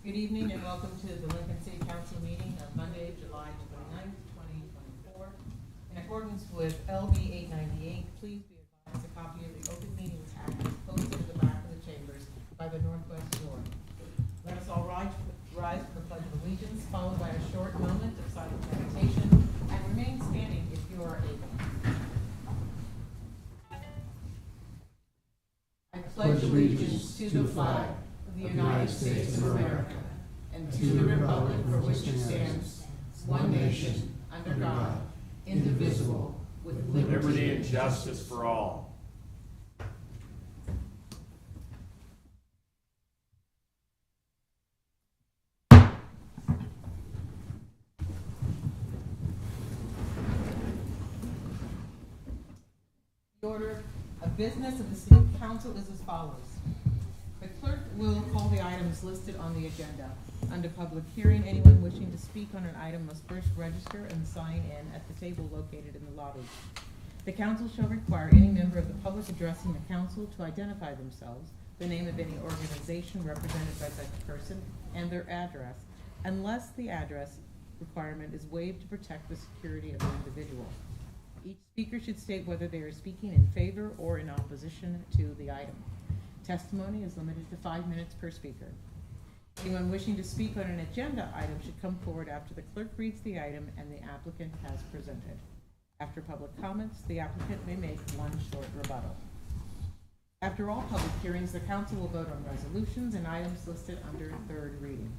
Good evening and welcome to the Lincoln City Council meeting of Monday, July 29th, 2024. In accordance with LB 898, please be advised a copy of the Open Meetings Act is posted at the back of the chambers by the northwest door. Let us all rise for the Pledge of Allegiance, followed by a short moment of silent meditation, and remain standing if you are able. I pledge allegiance to the flag of the United States of America and to the republic for which it stands, one nation, under God, indivisible, with Liberty and justice for all. The order of business of the City Council is as follows. The clerk will call the items listed on the agenda. Under public hearing, anyone wishing to speak on an item must first register and sign in at the table located in the lobby. The council shall require any member of the public addressing the council to identify themselves, the name of any organization represented by such person, and their address, unless the address requirement is waived to protect the security of the individual. Each speaker should state whether they are speaking in favor or in opposition to the item. Testimony is limited to 5 minutes per speaker. Anyone wishing to speak on an agenda item should come forward after the clerk reads the item and the applicant has presented. After public comments, the applicant may make one short rebuttal. After all public hearings, the council will vote on resolutions and items listed under third reading.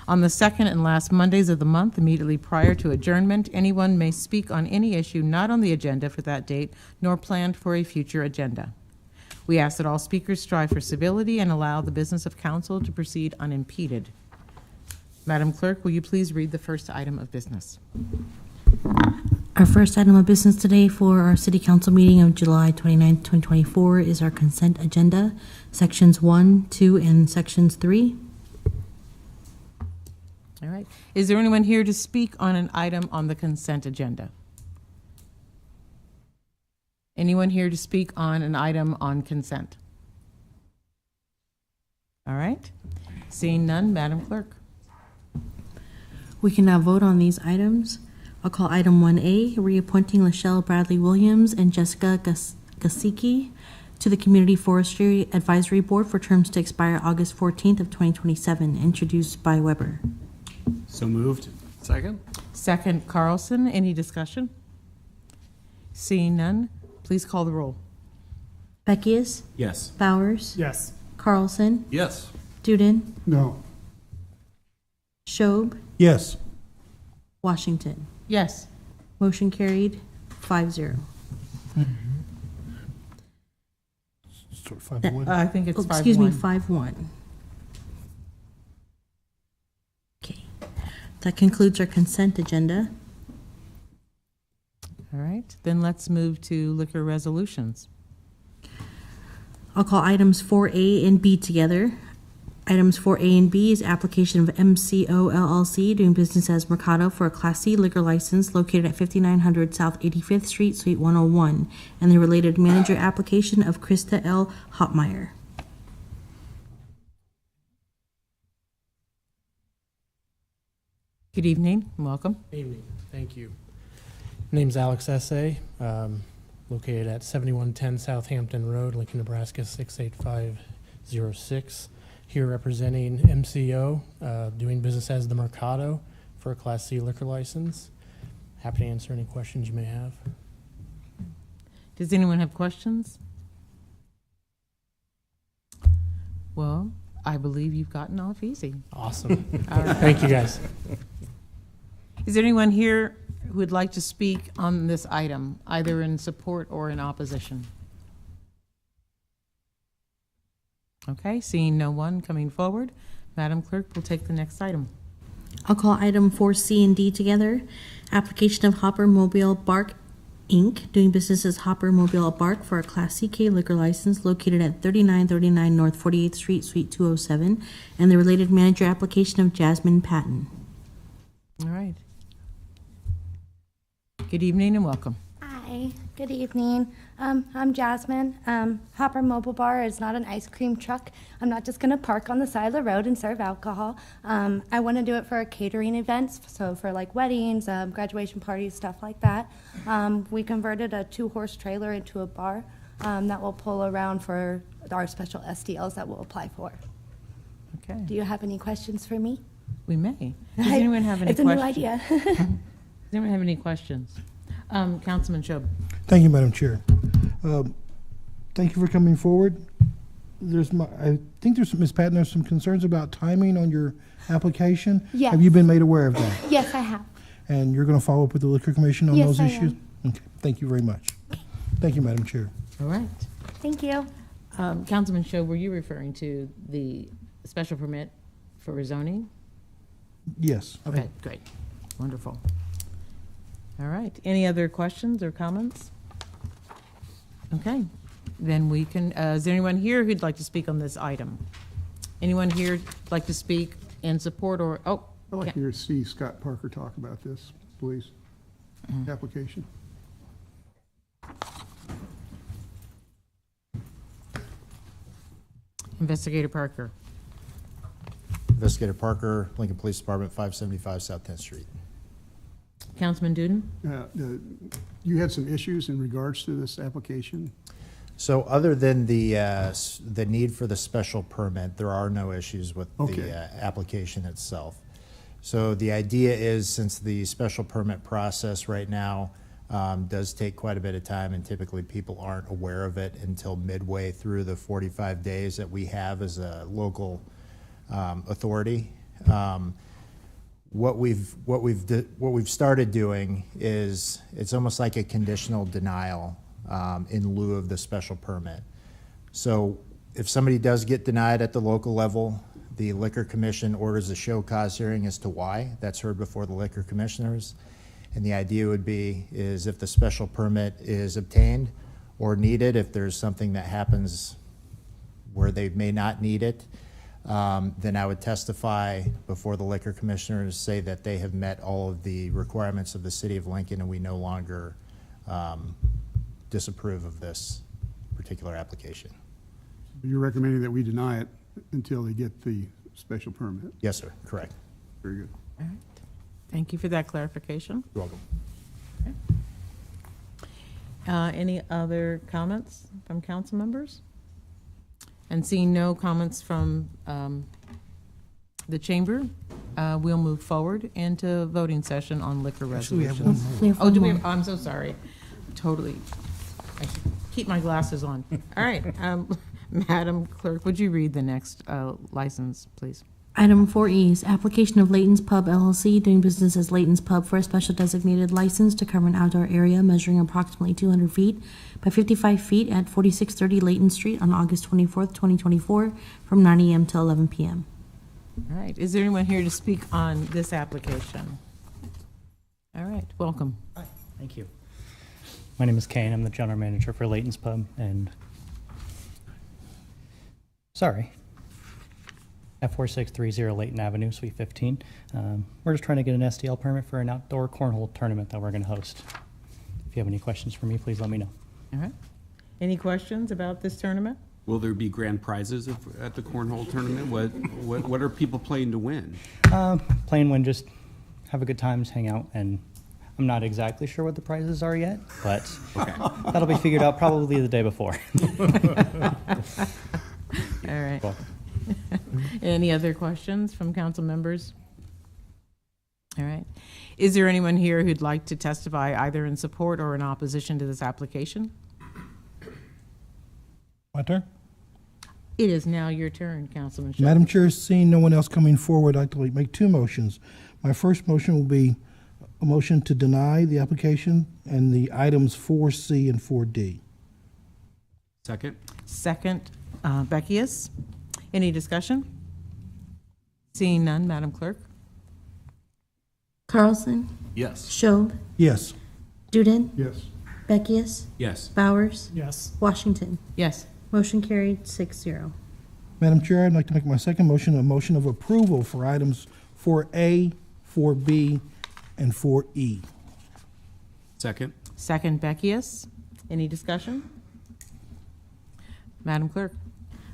On the second and last Mondays of the month, immediately prior to adjournment, anyone may speak on any issue not on the agenda for that date, nor planned for a future agenda. We ask that all speakers strive for civility and allow the business of council to proceed unimpeded. Madam Clerk, will you please read the first item of business? Our first item of business today for our City Council meeting of July 29th, 2024 is our consent agenda, Sections 1, 2, and Sections 3. All right. Is there anyone here to speak on an item on the consent agenda? Anyone here to speak on an item on consent? All right. Seeing none, Madam Clerk. We can now vote on these items. I'll call item 1A, reappointing Lachelle Bradley Williams and Jessica Gasicki to the Community Forestry Advisory Board for terms to expire August 14th of 2027, introduced by Weber. So moved. Second? Second, Carlson. Any discussion? Seeing none, please call the roll. Beckius, Yes. Bowers, Yes. Carlson, Yes. Duden, No. Schob, Yes. Washington. Yes. Motion carried 5-0. Sort of 5-1. I think it's 5-1. Excuse me, 5-1. Okay. That concludes our consent agenda. All right. Then let's move to liquor resolutions. I'll call items 4A and B together. Items 4A and B is application of MCO LLC doing business as Mercado for a Class C liquor license located at 5900 South 85th Street, Suite 101, and the related manager application of Krista L. Hopmeyer. Good evening and welcome. Evening, thank you. Name's Alex Essay, located at 7110 Southampton Road, Lincoln, Nebraska 68506. Here representing MCO, doing business as the Mercado for a Class C liquor license. Happy to answer any questions you may have. Does anyone have questions? Well, I believe you've gotten off easy. Awesome. All right. Thank you, guys. Is there anyone here who would like to speak on this item, either in support or in opposition? Okay, seeing no one coming forward, Madam Clerk will take the next item. I'll call item 4C and D together. Application of Hopper Mobile Bark Inc., doing business as Hopper Mobile Bark for a Class CK liquor license located at 3939 North 48th Street, Suite 207, and the related manager application of Jasmine Patton. All right. Good evening and welcome. Hi, Hi, good evening. I'm Jasmine. Hopper Mobile Bar is not an ice cream truck. I'm not just gonna park on the side of the road and serve alcohol. I wanna do it for catering events, so for like weddings, graduation parties, stuff like that. We converted a 2-horse trailer into a bar, that will pull around for our special SDLs that we'll apply for. Okay, Do you have any questions for me? we may. Does anyone have any It's questions? a new idea. Does anyone have any questions? Councilman Shob. Thank you, Madam Chair. Thank you for coming forward. I think there's, Ms. Patton, there's some concerns about timing on your application. Yes. Have you been made aware of that? Yes, I have. And you're going to follow up with the Liquor Commission on Yes, those I issues? am. Okay, thank you very much. Thank you, Madam Chair. All right. Thank you. Councilman Shob, were you referring to the special permit for rezoning? Yes. Okay, great. Wonderful. All right. Any other questions or comments? Okay, then we can, is there anyone here who'd like to speak on this item? Anyone here like to speak in support or, I'd like to see Scott Parker talk about this, please. Application. Investigator Parker. Investigator Parker, Lincoln Police Department, 575 South 10th Street. Councilman Duden? You had some issues in regards to this application? So other than the need for the special permit, there are no issues with Okay. the application itself. So the idea is, since the special permit process right now does take quite a bit of time, and typically people aren't aware of it until midway through the 45 days that we have as a local authority. What we've started doing is, it's almost like a conditional denial in lieu of the special permit. So if somebody does get denied at the local level, the Liquor Commission orders a show cause hearing as to why. That's heard before the Liquor Commissioners. And the idea would be is if the special permit is obtained or needed, if there's something that happens where they may not need it, then I would testify before the Liquor Commissioners, say that they have met all of the requirements of the City of Lincoln, and we no longer disapprove of this particular application. You're recommending that we deny it until they get the special permit? Yes, sir, correct. Very good. All right. Thank you for that clarification. You're welcome. Any other comments from council members? And seeing no comments from the chamber, we'll move forward into voting session on liquor Actually, we have resolutions. one more. We have Oh, one do we more. have, I'm so sorry. Totally. I should keep my glasses on. All right, Madam Clerk, would you read the next license, please? Item 4E is application of Layton's Pub LLC doing business as Layton's Pub for a special designated license to cover an outdoor area measuring approximately 200 feet by 55 feet at 4630 Layton Street on August 24th, 2024, from 9 a.m. to 11 p.m. All right, is there anyone here to speak on this application? All right, welcome. Thank you. My name is Kane. I'm the general manager for Layton's Pub, and at 4630 Layton Avenue, Suite 15. We're just trying to get an SDL permit for an outdoor cornhole tournament that we're going to host. If you have any questions for me, please let me know. All right. Any questions about this tournament? Will there be grand prizes at the cornhole tournament? What are people playing to win? Plain one, just have a good time, just hang out, and I'm not exactly sure what the prizes are yet, but that'll be figured out probably the day before. All right. Well, Any other questions from council members? All right. Is there anyone here who'd like to testify either in support or in opposition to this application? My turn? It is now your turn, Councilman Shaw. Madam Chair, seeing no one else coming forward, I'd like to make two motions. My first motion will be a motion to deny the application and the items 4C and 4D. Second? Second, Beckius. Any discussion? Seeing none, Madam Clerk? Carlson, Yes. Schob, Yes. Duden, Yes. Beckius, Yes. Bowers, Yes. Washington. Yes. Motion carried 6-0. Madam Chair, I'd like to make my second motion a motion of approval for items 4A, 4B, and 4E. Second? Second, Beckius. Any discussion? Madam Clerk?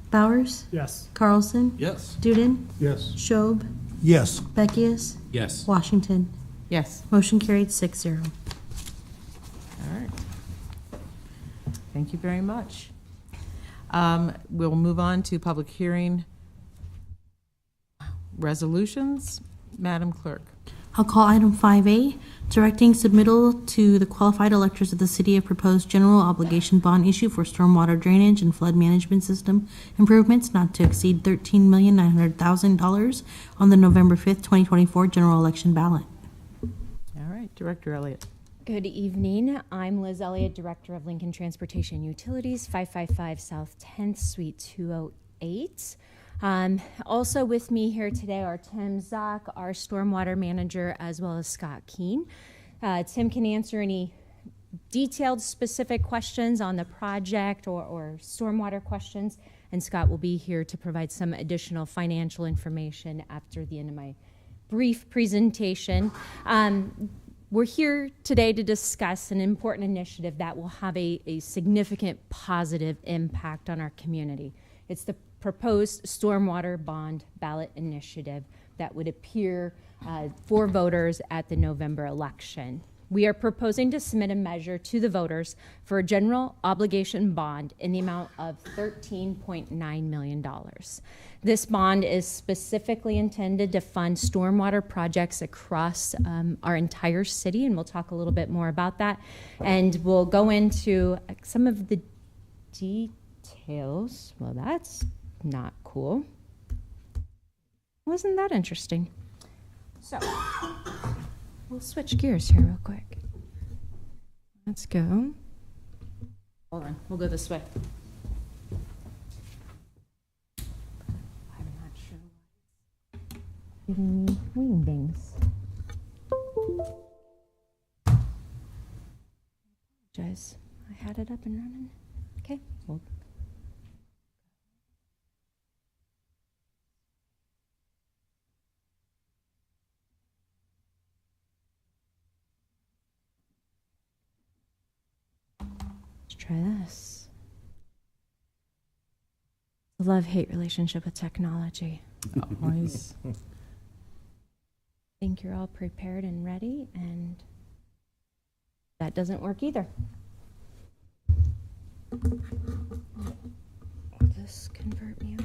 Bowers? Yes. Carlson? Yes. Duden? Yes. Schob? Yes. Beckius? Yes. Washington? Yes. Motion carried 6-0. All right. Thank you very much. We'll move on to public hearing resolutions. Madam Clerk? I'll call item 5A, directing submittal to the qualified electors of the city of proposed general obligation bond issue for stormwater drainage and flood management system improvements not to exceed $13,900,000 on the November 5th, 2024 general election ballot. All right, Director Elliott. Good evening. I'm Liz Elliott, Director of Lincoln Transportation Utilities, 555 South 10th, Suite 208. Also with me here today are Tim Zock, our Stormwater Manager, as well as Scott Keene. Tim can answer any detailed, specific questions on the project or stormwater questions, and Scott will be here to provide some additional financial information after the end of my brief presentation. We're here today to discuss an important initiative that will have a significant positive impact on our community. It's the proposed stormwater bond ballot initiative that would appear for voters at the November election. We are proposing to submit a measure to the voters for a general obligation bond in the amount of $13.9 million. This bond is specifically intended to fund stormwater projects across our entire city, and we'll talk a little bit more about that. And we'll go into some of the details. Well, that's not cool. Wasn't that interesting? So, we'll switch gears here real quick. Let's go. Hold on, we'll go this way. I'm not sure what's giving me wingdings. Apologize. I had it up and running. Okay. Well, try this. A love-hate relationship with technology. Always. Think you're all prepared and ready, and that doesn't work either. Will this convert me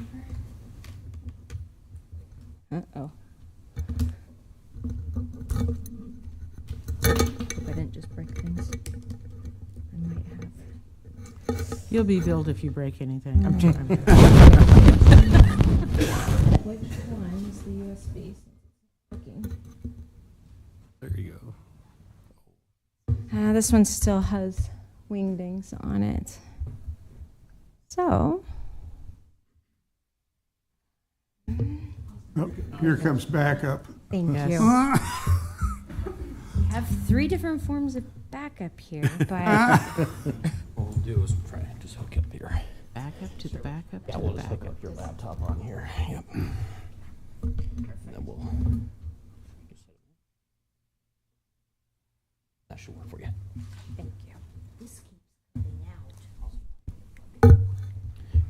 over? Uh-oh. Hope I didn't just break things. I might have. You'll be billed if you break anything. I'm Which joking. one is the USB? Working. There you go. This one still has wingdings on it. So. Oh, here comes backup. Thank Yes. you. We have 3 different forms of backup here, but What we'll do is try to just hook up here. Back up to the backup Yeah, to we'll the just hook backup. up your laptop on here. Yep. And then we'll. That should work for you. thank you.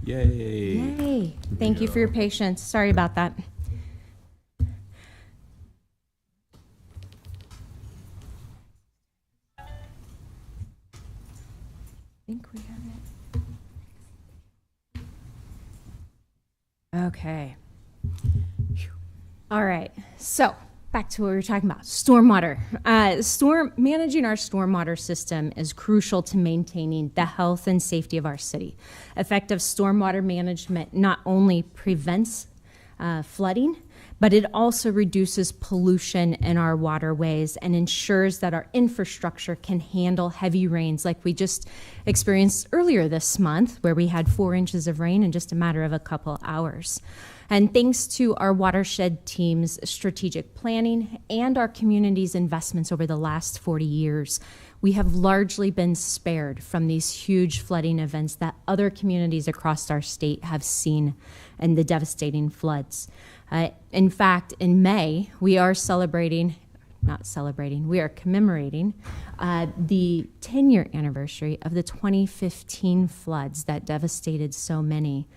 Yay. Yay. Thank you for your patience. Sorry about that. I think we have it. Okay. All right. So back to what we were talking about, stormwater. Managing our stormwater system is crucial to maintaining the health and safety of our city. Effective stormwater management not only prevents flooding, but it also reduces pollution in our waterways and ensures that our infrastructure can handle heavy rains like we just experienced earlier this month, where we had 4 inches of rain in just a matter of a couple hours. And thanks to our watershed team's strategic planning and our community's investments over the last 40 years, we have largely been spared from these huge flooding events that other communities across our state have seen and the devastating floods. In fact, in May, we are celebrating not celebrating, we are commemorating the 10-year anniversary of the 2015 floods that devastated so many.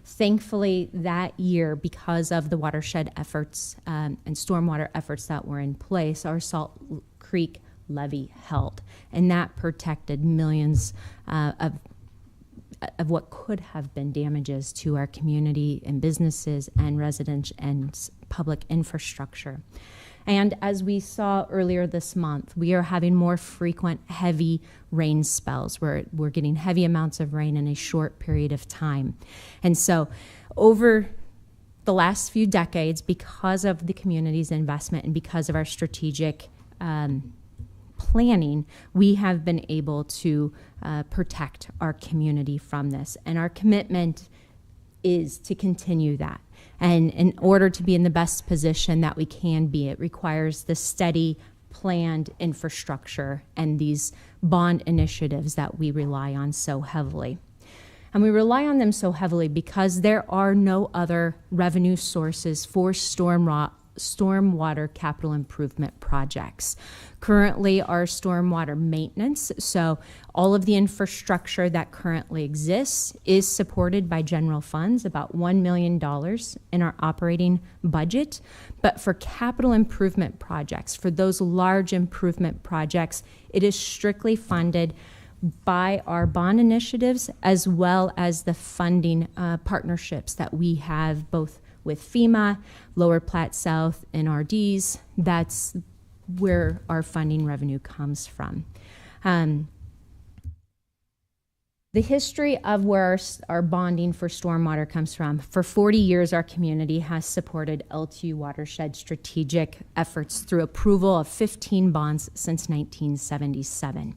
Thankfully, that year, because of the watershed efforts and stormwater efforts that were in place, our Salt Creek levee held, and that protected millions of what could have been damages to our community and businesses and residential and public infrastructure. And as we saw earlier this month, we are having more frequent heavy rain spells. We're getting heavy amounts of rain in a short period of time. And so over the last few decades, because of the community's investment and because of our strategic planning, we have been able to protect our community from this. And our commitment is to continue that. And in order to be in the best position that we can be, it requires the steady, planned infrastructure and these bond initiatives that we rely on so heavily. And we rely on them so heavily because there are no other revenue sources for stormwater capital improvement projects. Currently, our stormwater maintenance, so all of the infrastructure that currently exists, is supported by general funds, about $1 million in our operating budget. But for capital improvement projects, for those large improvement projects, it is strictly funded by our bond initiatives as well as the funding partnerships that we have both with FEMA, Lower Platte South, and RDs. That's where our funding revenue comes from. The history of where our bonding for stormwater comes from. For 40 years, our community has supported LTU watershed strategic efforts through approval of 15 bonds since 1977.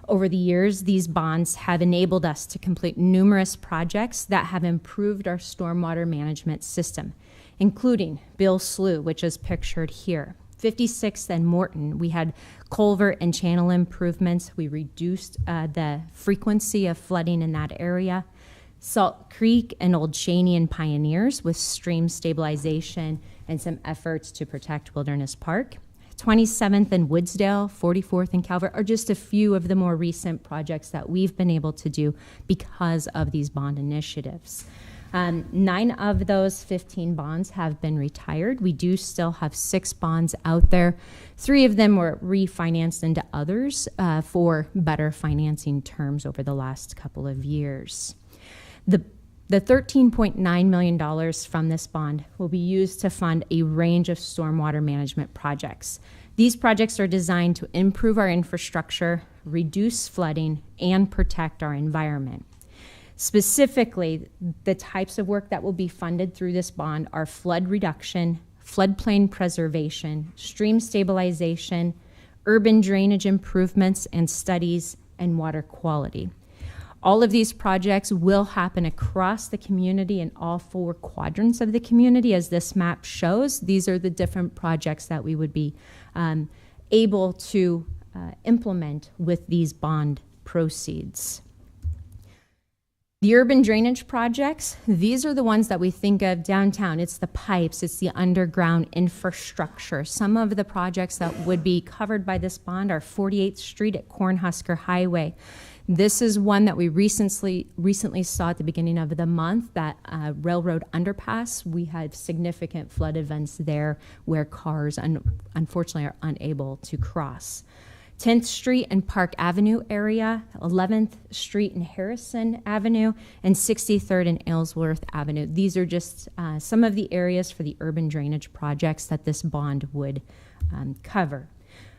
Over the years, these bonds have enabled us to complete numerous projects that have improved our stormwater management system, including Bill Slough, which is pictured here. 56th and Morton, we had culvert and channel improvements. We reduced the frequency of flooding in that area. Salt Creek and Old Cheney and Pioneers with stream stabilization and some efforts to protect Wilderness Park. 27th and Woodsdale, 44th and Calvert are just a few of the more recent projects that we've been able to do because of these bond initiatives. 9 of those 15 bonds have been retired. We do still have 6 bonds out there. 3 of them were refinanced into others for better financing terms over the last couple of years. The $13.9 million from this bond will be used to fund a range of stormwater management projects. These projects are designed to improve our infrastructure, reduce flooding, and protect our environment. Specifically, the types of work that will be funded through this bond are flood reduction, floodplain preservation, stream stabilization, urban drainage improvements and studies, and water quality. All of these projects will happen across the community in all 4 quadrants of the community. As this map shows, these are the different projects that we would be able to implement with these bond proceeds. The urban drainage projects, these are the ones that we think of downtown. It's the pipes, it's the underground infrastructure. Some of the projects that would be covered by this bond are 48th Street at Cornhusker Highway. This is one that we recently saw at the beginning of the month, that railroad underpass. We had significant flood events there where cars unfortunately are unable to cross. 10th Street and Park Avenue area, 11th Street and Harrison Avenue, and 63rd and Aylesworth Avenue. These are just some of the areas for the urban drainage projects that this bond would cover.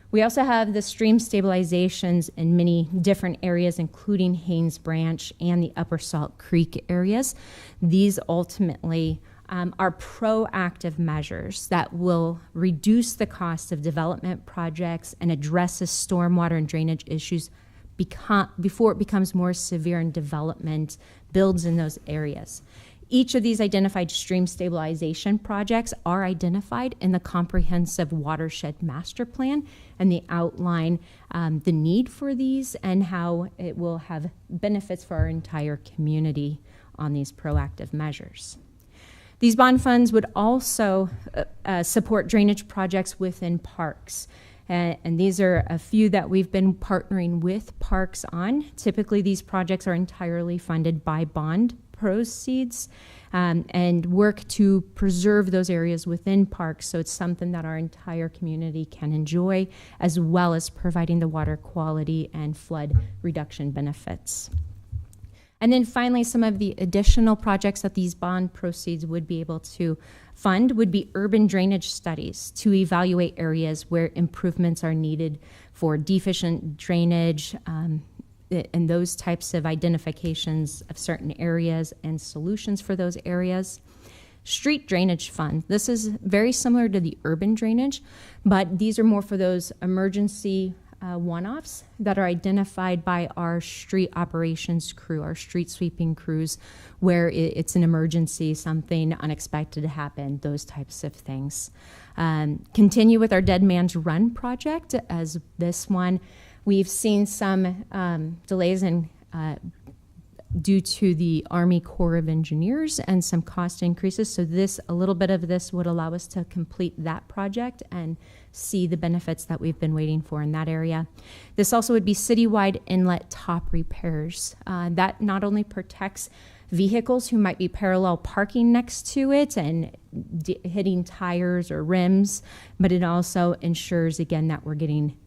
We also have the stream stabilizations in many different areas, including Haynes Branch and the Upper Salt Creek areas. These ultimately are proactive measures that will reduce the cost of development projects and addresses stormwater and drainage issues before it becomes more severe and development builds in those areas. Each of these identified stream stabilization projects are identified in the comprehensive watershed master plan, and they outline the need for these and how it will have benefits for our entire community on these proactive measures. These bond funds would also support drainage projects within parks. And these are a few that we've been partnering with parks on. Typically, these projects are entirely funded by bond proceeds and work to preserve those areas within parks, so it's something that our entire community can enjoy, as well as providing the water quality and flood reduction benefits. And then finally, some of the additional projects that these bond proceeds would be able to fund would be urban drainage studies to evaluate areas where improvements are needed for deficient drainage, and those types of identifications of certain areas and solutions for those areas. Street drainage fund. This is very similar to the urban drainage, but these are more for those emergency one-offs that are identified by our street operations crew, our street sweeping crews, where it's an emergency, something unexpected to happen, those types of things. Continue with our Dead Man's Run project, as this one, we've seen some delays in due to the Army Corps of Engineers and some cost increases. So a little bit of this would allow us to complete that project and see the benefits that we've been waiting for in that area. This also would be citywide inlet top repairs. That not only protects vehicles who might be parallel parking next to it and hitting tires or rims, but it also ensures, again, that we're getting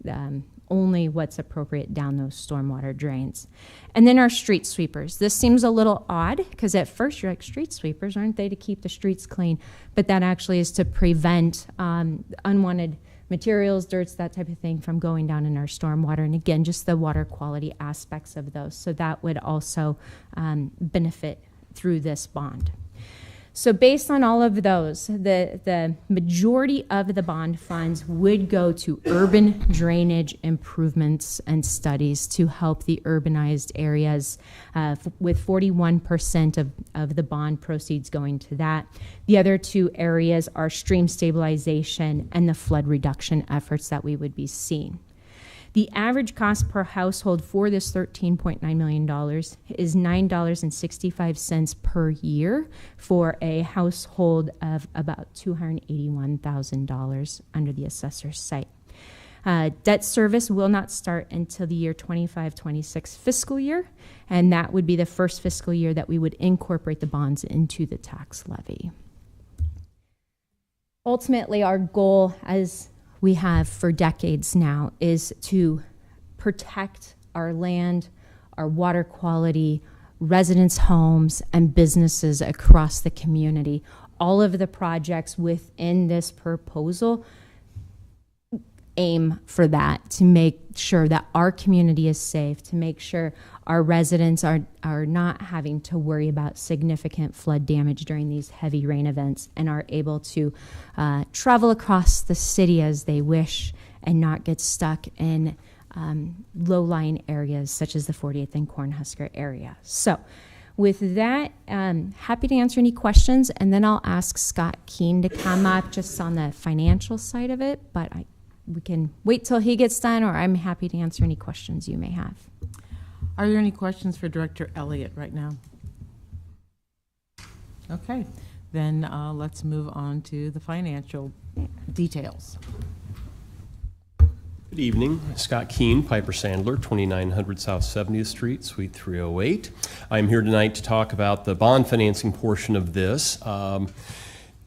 only what's appropriate down those stormwater drains. And then our street sweepers. This seems a little odd because at first you're like, street sweepers, aren't they to keep the streets clean? But that actually is to prevent unwanted materials, dirts, that type of thing from going down in our stormwater. And again, just the water quality aspects of those. So that would also benefit through this bond. So based on all of those, the majority of the bond funds would go to urban drainage improvements and studies to help the urbanized areas, with 41% of the bond proceeds going to that. The other two areas are stream stabilization and the flood reduction efforts that we would be seeing. The average cost per household for this $13.9 million is $9.65 per year for a household of about $281,000 under the assessor's site. Debt service will not start until the year 25-26 fiscal year, and that would be the first fiscal year that we would incorporate the bonds into the tax levy. Ultimately, our goal, as we have for decades now, is to protect our land, our water quality, residents' homes, and businesses across the community. All of the projects within this proposal aim for that, to make sure that our community is safe, to make sure our residents are not having to worry about significant flood damage during these heavy rain events and are able to travel across the city as they wish and not get stuck in low-lying areas such as the 48th and Cornhusker area. So with that, happy to answer any questions, and then I'll ask Scott Keene to come up just on the financial side of it, but we can wait till he gets done, or I'm happy to answer any questions you may have. Are there any questions for Director Elliott right now? Okay, then let's move on to the financial details. Good evening. Scott Keene, Piper Sandler, 2900 South 70th Street, Suite 308. I'm here tonight to talk about the bond financing portion of this.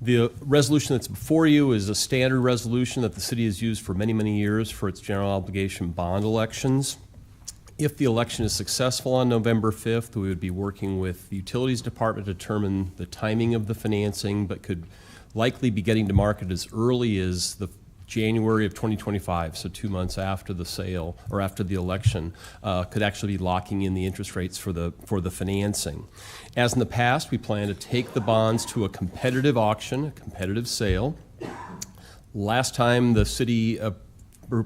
The resolution that's before you is a standard resolution that the city has used for many, many years for its general obligation bond elections. If the election is successful on November 5th, we would be working with the Utilities Department to determine the timing of the financing, but could likely be getting to market as early as the January of 2025, so 2 months after the sale or after the election, could actually be locking in the interest rates for the financing. As in the past, we plan to take the bonds to a competitive auction, a competitive sale. Last time the city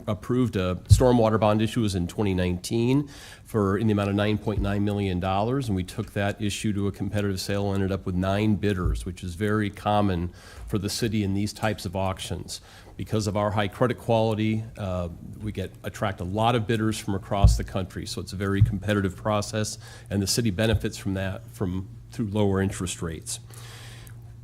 approved a stormwater bond issue was in 2019 in the amount of $9.9 million, and we took that issue to a competitive sale and ended up with 9 bidders, which is very common for the city in these types of auctions. Because of our high credit quality, we attract a lot of bidders from across the country, so it's a very competitive process, and the city benefits from that through lower interest rates.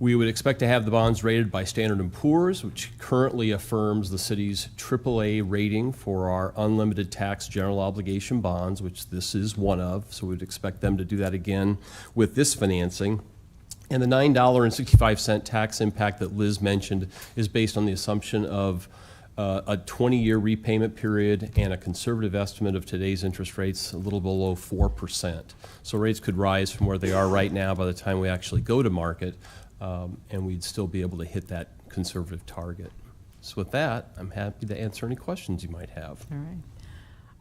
We would expect to have the bonds rated by Standard & Poor's, which currently affirms the city's AAA rating for our unlimited tax general obligation bonds, which this is one of. So we'd expect them to do that again with this financing. And the $9.65 tax impact that Liz mentioned is based on the assumption of a 20-year repayment period and a conservative estimate of today's interest rates a little below 4%. So rates could rise from where they are right now by the time we actually go to market, and we'd still be able to hit that conservative target. So with that, I'm happy to answer any questions you might have. All right.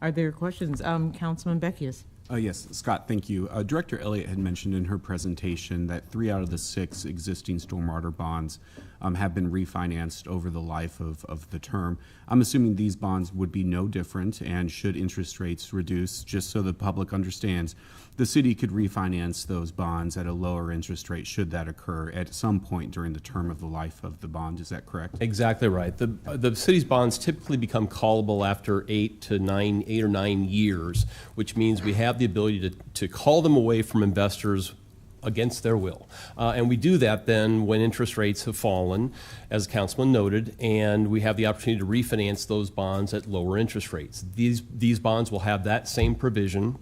Are there questions? Councilman Beckius. Yes, Scott, thank you. Director Elliott had mentioned in her presentation that 3 out of the 6 existing stormwater bonds have been refinanced over the life of the term. I'm assuming these bonds would be no different, and should interest rates reduce, just so the public understands, the city could refinance those bonds at a lower interest rate should that occur at some point during the term of the life of the bond. Is that correct? Exactly right. The city's bonds typically become callable after 8 or 9 years, which means we have the ability to call them away from investors against their will. And we do that then when interest rates have fallen, as the councilman noted, and we have the opportunity to refinance those bonds at lower interest rates. These bonds will have that same provision,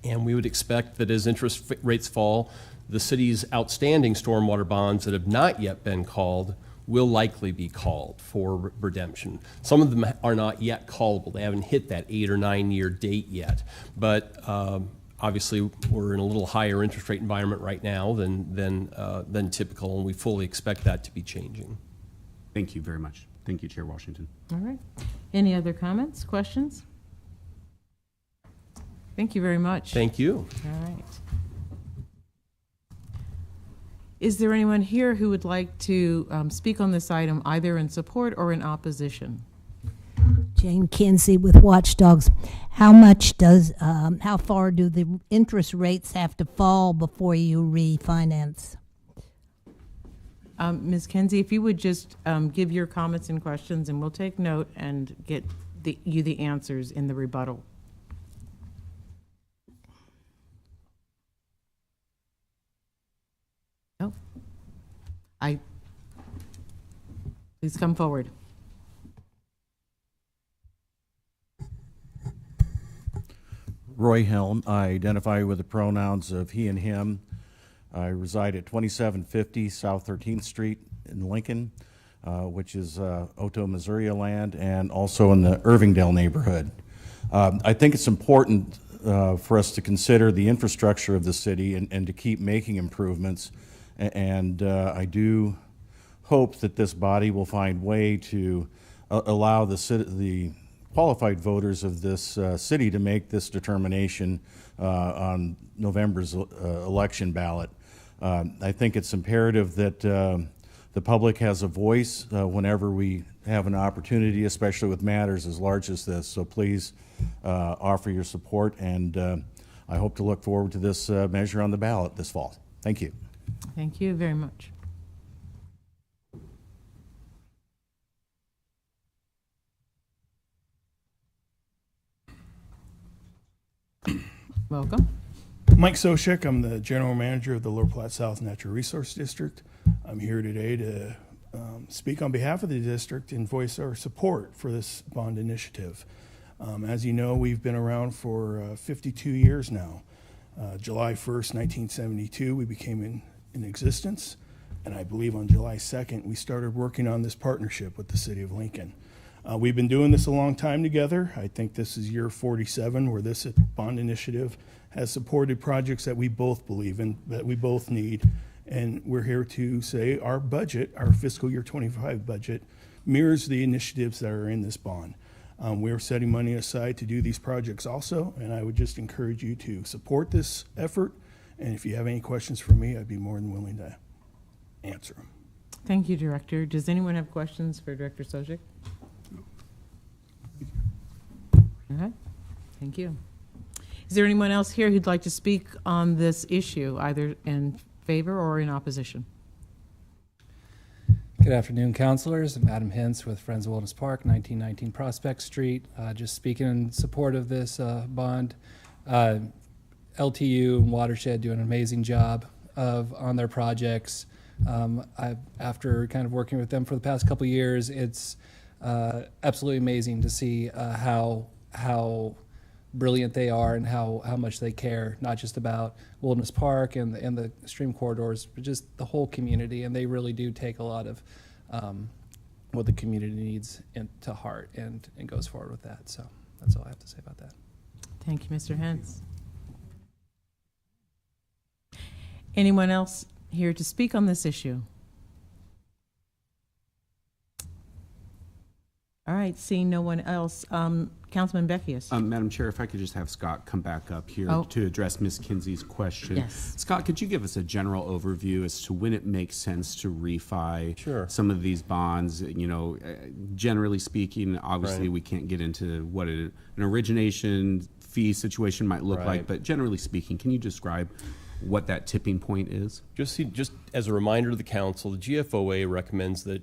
and we would expect that as interest rates fall, the city's outstanding stormwater bonds that have not yet been called will likely be called for redemption. Some of them are not yet callable. They haven't hit that 8 or 9 year date yet. But obviously, we're in a little higher interest rate environment right now than typical, and we fully expect that to be changing. Thank you very much. Thank you, Chair Washington. All right. Any other comments, questions? Thank you very much. Thank you. All right. Is there anyone here who would like to speak on this item, either in support or in opposition? Jane Kinsey with Watchdogs. How far do the interest rates have to fall before you refinance? Ms. Kinsey, if you would just give your comments and questions, and we'll take note and get you the answers in the rebuttal. Oh, please come forward. Roy Helm. I identify with the pronouns of he and him. I reside at 2750 South 13th Street in Lincoln, which is Oto, Missouri land, and also in the Irvingdale neighborhood. I think it's important for us to consider the infrastructure of the city and to keep making improvements. And I do hope that this body will find way to allow the qualified voters of this city to make this determination on November's election ballot. I think it's imperative that the public has a voice whenever we have an opportunity, especially with matters as large as this. So please offer your support, and I hope to look forward to this measure on the ballot this fall. Thank you. Thank you very much. Welcome. Mike Soshek, I'm the General Manager of the Lower Platte South Natural Resource District. I'm here today to speak on behalf of the district and voice our support for this bond initiative. As you know, we've been around for 52 years now. July 1st, 1972, we became in existence, and I believe on July 2nd, we started working on this partnership with the City of Lincoln. We've been doing this a long time together. I think this is year 47 where this bond initiative has supported projects that we both believe in, that we both need. And we're here to say our budget, our fiscal year 25 budget, mirrors the initiatives that are in this bond. We're setting money aside to do these projects also, and I would just encourage you to support this effort. And if you have any questions for me, I'd be more than willing to answer them. Thank you, Director. Does anyone have questions for Director Soshek? Okay, thank you. Is there anyone else here who'd like to speak on this issue, either in favor or in opposition? Good afternoon, councilors. I'm Adam Hintz with Friends of Wilderness Park, 1919 Prospect Street. Just speaking in support of this bond. LTU and Watershed do an amazing job on their projects. After kind of working with them for the past couple of years, it's absolutely amazing to see how brilliant they are and how much they care, not just about Wilderness Park and the stream corridors, but just the whole community. And they really do take a lot of what the community needs to heart and goes forward with that. So that's all I have to say about that. Thank you, Mr. Hentz. Anyone else here to speak on this issue? All right, seeing no one else, Councilman Beckius. Madam Chair, if I could just have Scott come back up here Oh. to address Ms. Kinsey's question. Yes. Scott, could you give us a general overview as to when it makes sense to refi Sure. some of these bonds? You know, generally speaking, obviously Right. we can't get into what an origination fee situation might look Right. like, but generally speaking, can you describe what that tipping point is? Just as a reminder to the council, the GFOA recommends that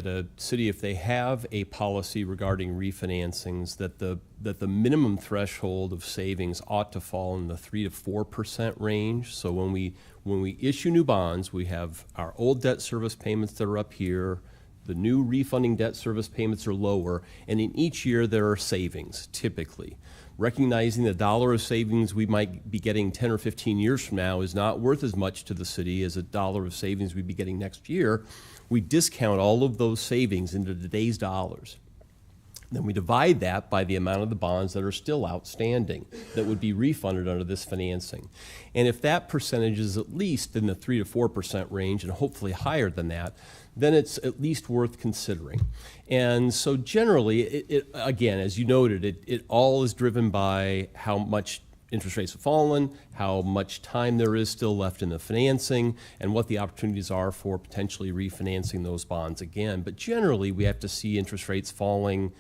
a city, if they have a policy regarding refinancings, that the minimum threshold of savings ought to fall in the 3 to 4% range. So when we issue new bonds, we have our old debt service payments that are up here, the new refunding debt service payments are lower, and in each year there are savings, typically. Recognizing the dollar of savings we might be getting 10 or 15 years from now is not worth as much to the city as a dollar of savings we'd be getting next year, we discount all of those savings into today's dollars. Then we divide that by the amount of the bonds that are still outstanding that would be refunded under this financing. And if that percentage is at least in the 3 to 4% range, and hopefully higher than that, then it's at least worth considering. And so generally, it again, as you noted, it all is driven by how much interest rates have fallen, how much time there is still left in the financing, and what the opportunities are for potentially refinancing those bonds again. But generally, we have to see interest rates falling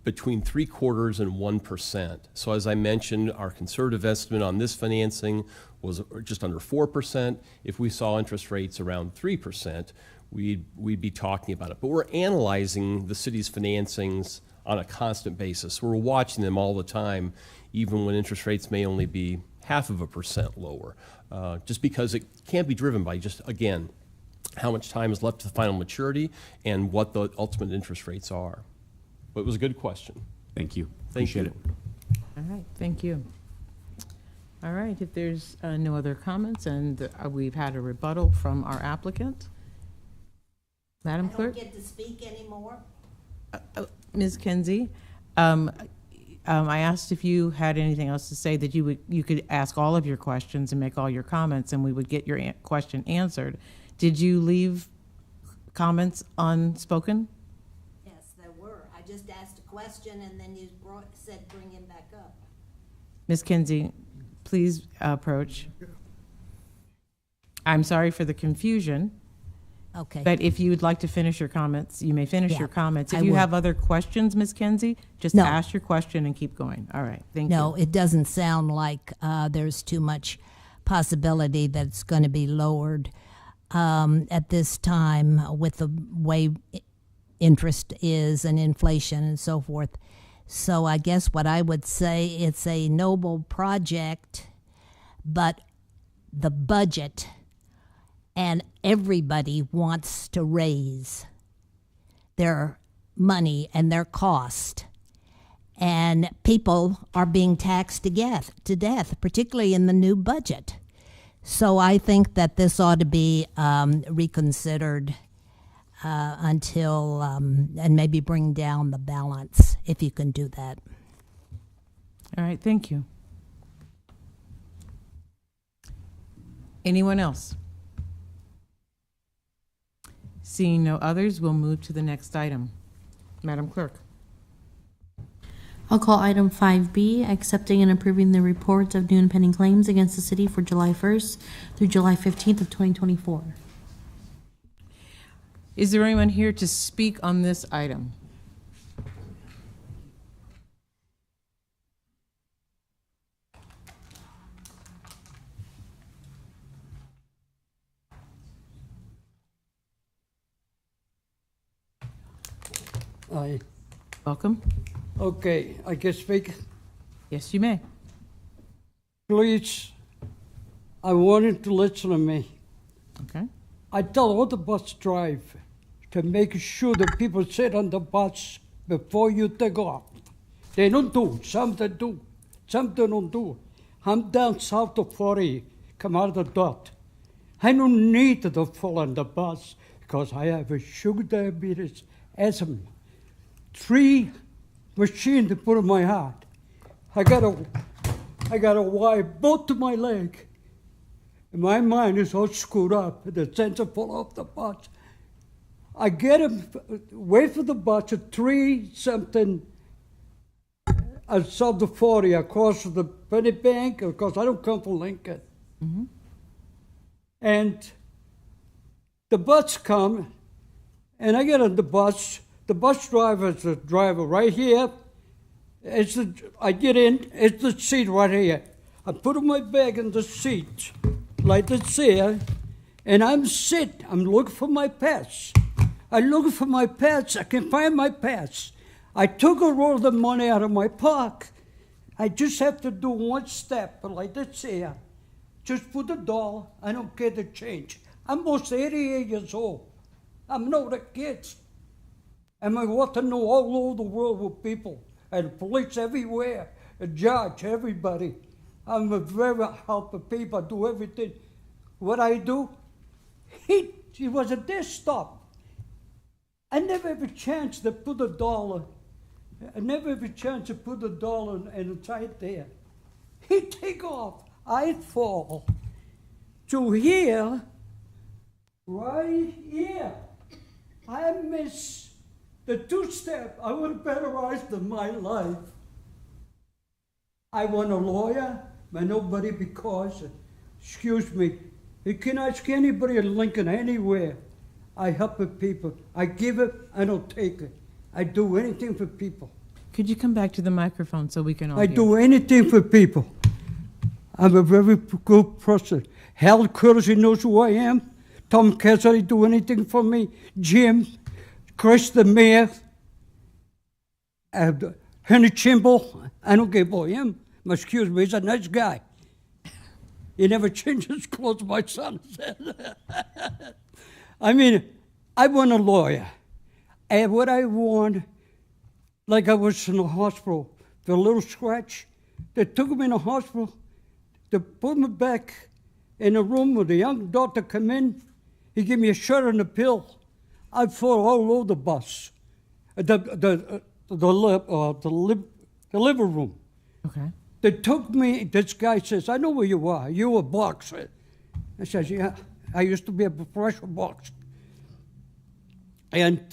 between 3/4 and 1%. So as I mentioned, our conservative estimate on this financing was just under 4%. If we saw interest rates around 3%, we'd be talking about it. But we're analyzing the city's financings on a constant basis. We're watching them all the time, even when interest rates may only be 0.5% lower, just because it can't be driven by just, again, how much time is left to the final maturity and what the ultimate interest rates are. But it was a good question. Thank you. Thank Appreciate you. it. All right, thank you. All right, if there's no other comments, and we've had a rebuttal from our applicant. Madam Clerk? Get to speak anymore? Ms. Kinsey, I asked if you had anything else to say, that you could ask all of your questions and make all your comments, and we would get your question answered. Did you leave comments unspoken? Yes, there were. I just asked a question and then you said bring him back up. Ms. Kinsey, please approach. I'm sorry for the confusion. Okay. But if you would like to finish your comments, you may finish Yeah, your comments. If I you will. have other questions, Ms. Kinsey, just No. ask your question and keep going. All right, thank you. No, it doesn't sound like there's too much possibility that it's going to be lowered at this time with the way interest is and inflation and so forth. So I guess what I would say, it's a noble project, but the budget and everybody wants to raise their money and their cost. And people are being taxed to death, particularly in the new budget. So I think that this ought to be reconsidered until, and maybe bring down the balance, if you can do that. All right, thank you. Anyone else? Seeing no others, we'll move to the next item. Madam Clerk. I'll call item 5B, accepting and approving the reports of new and pending claims against the city for July 1st through July 15th of 2024. Is there anyone here to speak on this item? Aye. Welcome. Okay, I can speak. Yes, you may. Please, I wanted to listen to me. Okay. I tell all the bus drive to make sure that people sit on the bus before you take off. They don't do. Some they do. Some they don't do. I'm down south of 40, come out of the dot. I don't need to fall on the bus because I have a sugar diabetes, asthma. 3 machines to put in my heart. I got a wire both to my leg. And my mind is all screwed up. The sensor fall off the bus. I get him, wait for the bus at 3-something. I saw the 40 across the Penny Bank, because I don't come from Lincoln. Mm-hmm. And the bus come, and I get on the bus. The bus driver is the driver right here. I get in, it's the seat right here. I put my bag in the seat, like this here, and I'm looking for my pass. I look for my pass, I can find my pass. I took a roll of the money out of my pocket. I just have to do one step, like this here. Just put the dollar, I don't get the change. I'm almost 88 years old. I'm not a kid. And I want to know all over the world with people, and police everywhere, a judge, everybody. I'm a very helpful people, I do everything. What I do, he was a desktop. I never have a chance to put a dollar. I never have a chance to put a dollar and it's right there. He take off, I fall. To here, right here, I miss the 2-step. I would have better eyes than my life. I want a lawyer, but nobody because, excuse me, you can ask anybody in Lincoln anywhere. I help the people. I give it, I don't take it. I do anything for people. Could you come back to the microphone so we can all I hear? do anything for people. I'm a very good person. Hal Curtis knows who I am. Tom Cassidy do anything for me. Jim, Chris the mayor, Henry Chimble. I don't give for him. Excuse me, he's a nice guy. He never changes clothes, my son said. I mean, I want a lawyer. And what I want, like I was in the hospital, the little scratch, they took me in the hospital, they put me back in a room with a young doctor come in, he gave me a shot and a pill. I fall all over the bus, the living room. Okay. They took me, this guy says, I know where you are, you're a boxer. I says, yeah, I used to be a professional boxer. And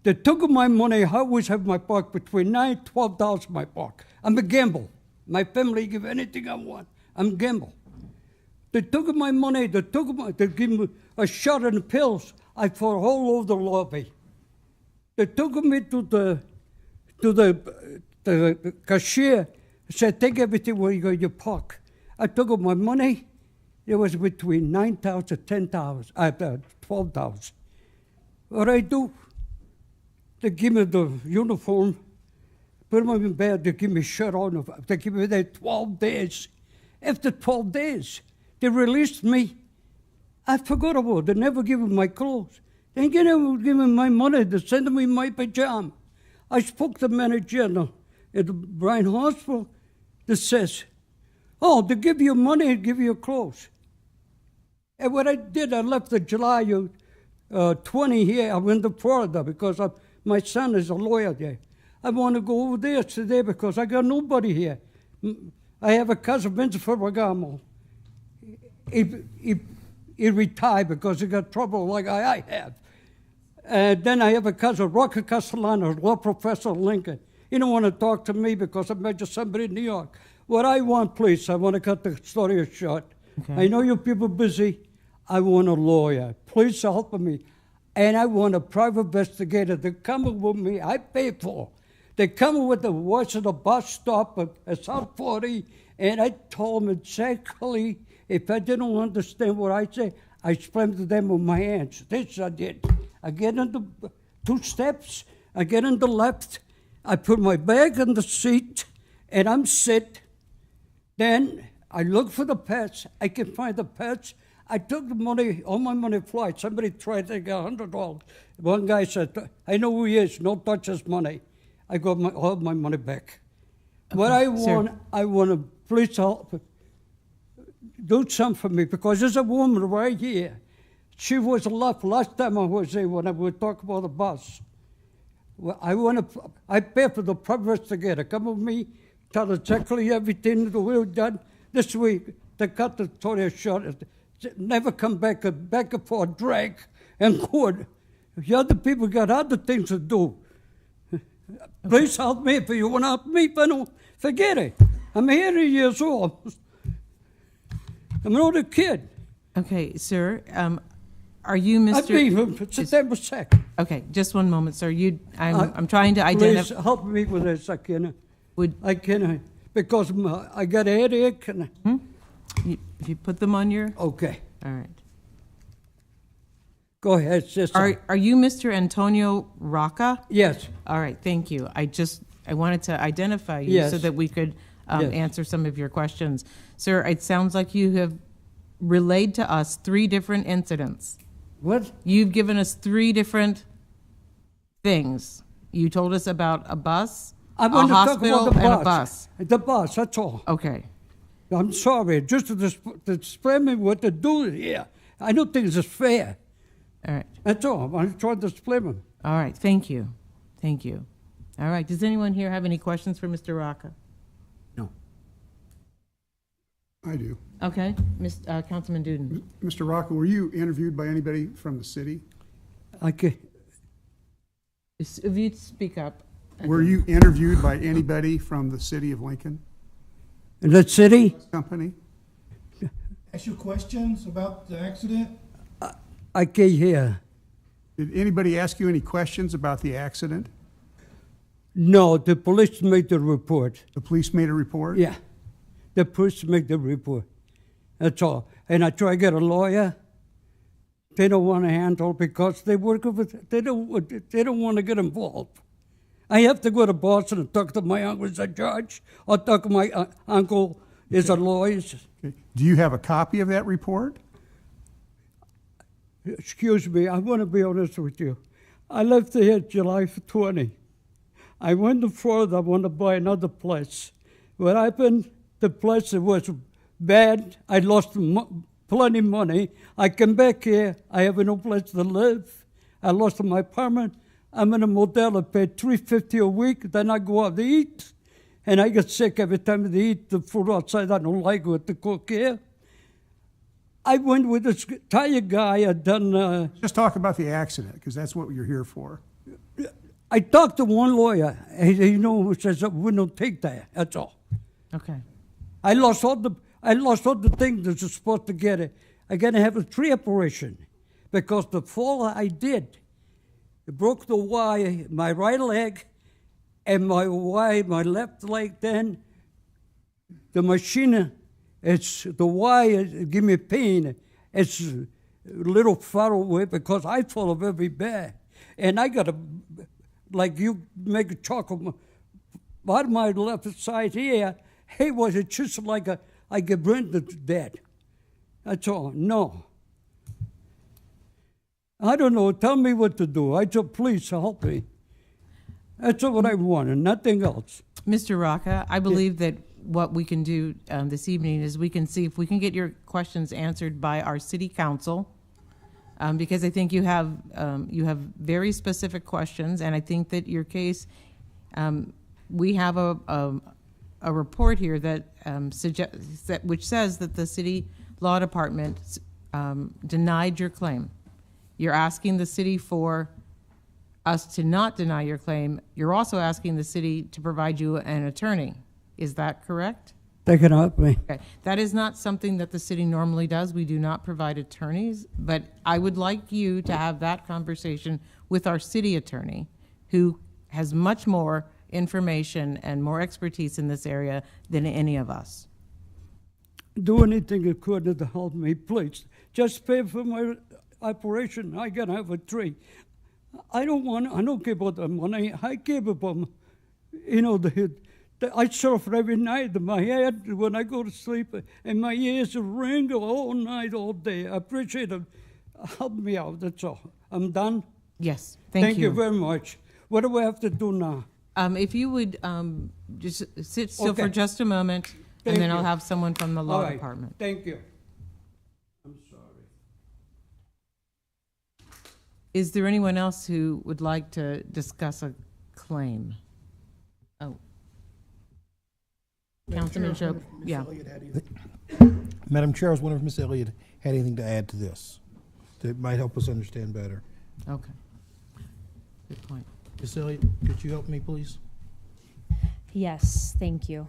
they took my money, I always have my pocket between $9 and $12 in my pocket. I'm a gamble. My family give anything I want. I'm a gamble. They took my money, they gave me a shot and the pills. I fall all over the lobby. They took me to the cashier, said, take everything where you go in your pocket. I took my money, it was between $9,000 and $12. What I do, they give me the uniform, put them in bed, they give me a shirt on, they give me that 12 days. After 12 days, they released me. I forgot about it. They never give me my clothes. They never give me my money. They send me my pajama. I spoke to the manager at the Bryan Hospital that says, oh, they give you money and give you clothes. And what I did, I left the July 20 here. I went to Florida because my son is a lawyer there. I want to go over there today because I got nobody here. I have a cousin, Vince Ferragamo. He retired because he got trouble like I have. And then I have a cousin, Rocky Castellano, law professor at Lincoln. He don't want to talk to me because I met somebody in New York. What I want, please, I want to cut the story short. Okay. I know you people busy. I want a lawyer. Please help me. And I want a private investigator to come with me. I pay for. They come with the watch at the bus stop at South 40, and I told them exactly, if I didn't understand what I say, I explained to them with my hands. This I did. I get in the 2 steps, I get in the left, I put my bag in the seat, and I'm sit. Then I look for the pets. I can find the pets. I took the money, all my money flight. Somebody tried to get $100. One guy said, I know who he is, don't touch his money. I got all my money back. What I want, I want to please help, do something for me, because there's a woman right here. She was left last time I was there when I would talk about the bus. Well, I pay for the privilege to get her. Come with me, tell exactly everything that we've done this week. They cut the Tory short. Never come back for a drag and court. The other people got other things to do. Please help me if you want to help me. If I don't, forget it. I'm 80 years old. I'm not a kid. Okay, sir, are you Mr.? I've been from September 2nd. Okay, just one moment, sir. I'm trying to identify. Please help me with this. I can't, because I got a headache. And If you put them on your. Okay. All right. Go ahead, sister. Are you Mr. Antonio Rocca? Yes. All right, thank you. I wanted to identify you so that we could answer some of your questions. Sir, it sounds like you have relayed to us 3 different incidents. What? You've given us 3 different things. You told us about a bus, I a want to talk hospital, about the and bus. a bus. The bus, that's all. Okay. I'm sorry, just to explain me what to do here. I don't think it's fair. All right. That's all. I'm trying to explain it. All right, thank you. Thank you. All right, does anyone here have any questions for Mr. Rocca? No. I do. Okay, Councilman Duden. Mr. Rocca, were you interviewed by anybody from the city? Okay. If you'd speak up. Were you interviewed by anybody from the city of Lincoln? In the city? Company? Ask you questions about the accident? I can't hear. Did anybody ask you any questions about the accident? No, the police made the report. The police made a report? Yeah. The police made the report. That's all. And I try to get a lawyer. They don't want to handle because they work with. They don't want to get involved. I have to go to Boston and talk to my uncle as a judge, or talk to my uncle as a lawyer. Okay. Do you have a copy of that report? Excuse me, I want to be honest with you. I left here July 20. I went to Florida, I want to buy another place. What happened, the place was bad. I lost plenty of money. I came back here, I have no place to live. I lost my apartment. I'm in a motel, I pay $350 a week, then I go out to eat. And I get sick every time I eat the food outside. I don't like what to cook here. I went with this tire guy. I done. Just talk about the accident, because that's what you're here for. I talked to one lawyer. He says we don't take that. That's all. Okay. I lost all the things that you're supposed to get. I got to have a tree operation because the fall I did, it broke the Y, my right leg, and my Y, my left leg. Then the machine. It's the Y, it give me pain. It's a little far away because I fall very bad. And I got like you make a chocolate, out of my left side here, hey, was it just like I get burned dead. That's all, no. I don't know, tell me what to do. I said, please help me. That's what I want and nothing else. Mr. Rocca, I believe that what we can do this evening is we can see if we can get your questions answered by our city council, because I think you have very specific questions, and I think that your case, we have a report here that which says that the city law department denied your claim. You're asking the city for us to not deny your claim. You're also asking the city to provide you an attorney. Is that correct? They can help me. Okay. That is not something that the city normally does. We do not provide attorneys, but I would like you to have that conversation with our city attorney, who has much more information and more expertise in this area than any of us. Do anything you could to help me, please. Just pay for my operation. I gotta have a tree. I don't care about the money. I care about, I suffer every night in my head when I go to sleep, and my ears ring all night, all day. I appreciate it. Help me out, that's all. I'm done. Yes, Thank you very much. What do I have to do now? If you would just sit still for Okay. just a moment, Thank and then I'll you. have someone from the All law right. department. Thank you. I'm sorry. Is there anyone else who would like to discuss a claim? Oh. Councilman Shob, yeah. Madam Chair, I was wondering if Ms. Elliott had anything to add to this that might help us understand better. Okay. Good point. Ms. Elliott, could you help me, please? Yes, thank you.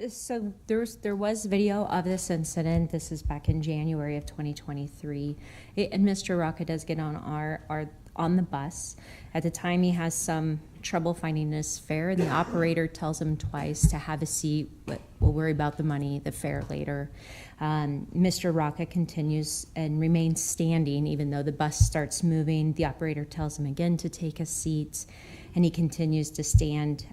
So there was video of this incident. This is back in January of 2023. And Mr. Rocca does get on the bus. At the time, he has some trouble finding his fare, and the operator tells him twice to have a seat, but we'll worry about the money, the fare later. Mr. Rocca continues and remains standing even though the bus starts moving. The operator tells him again to take a seat, and he continues to stand.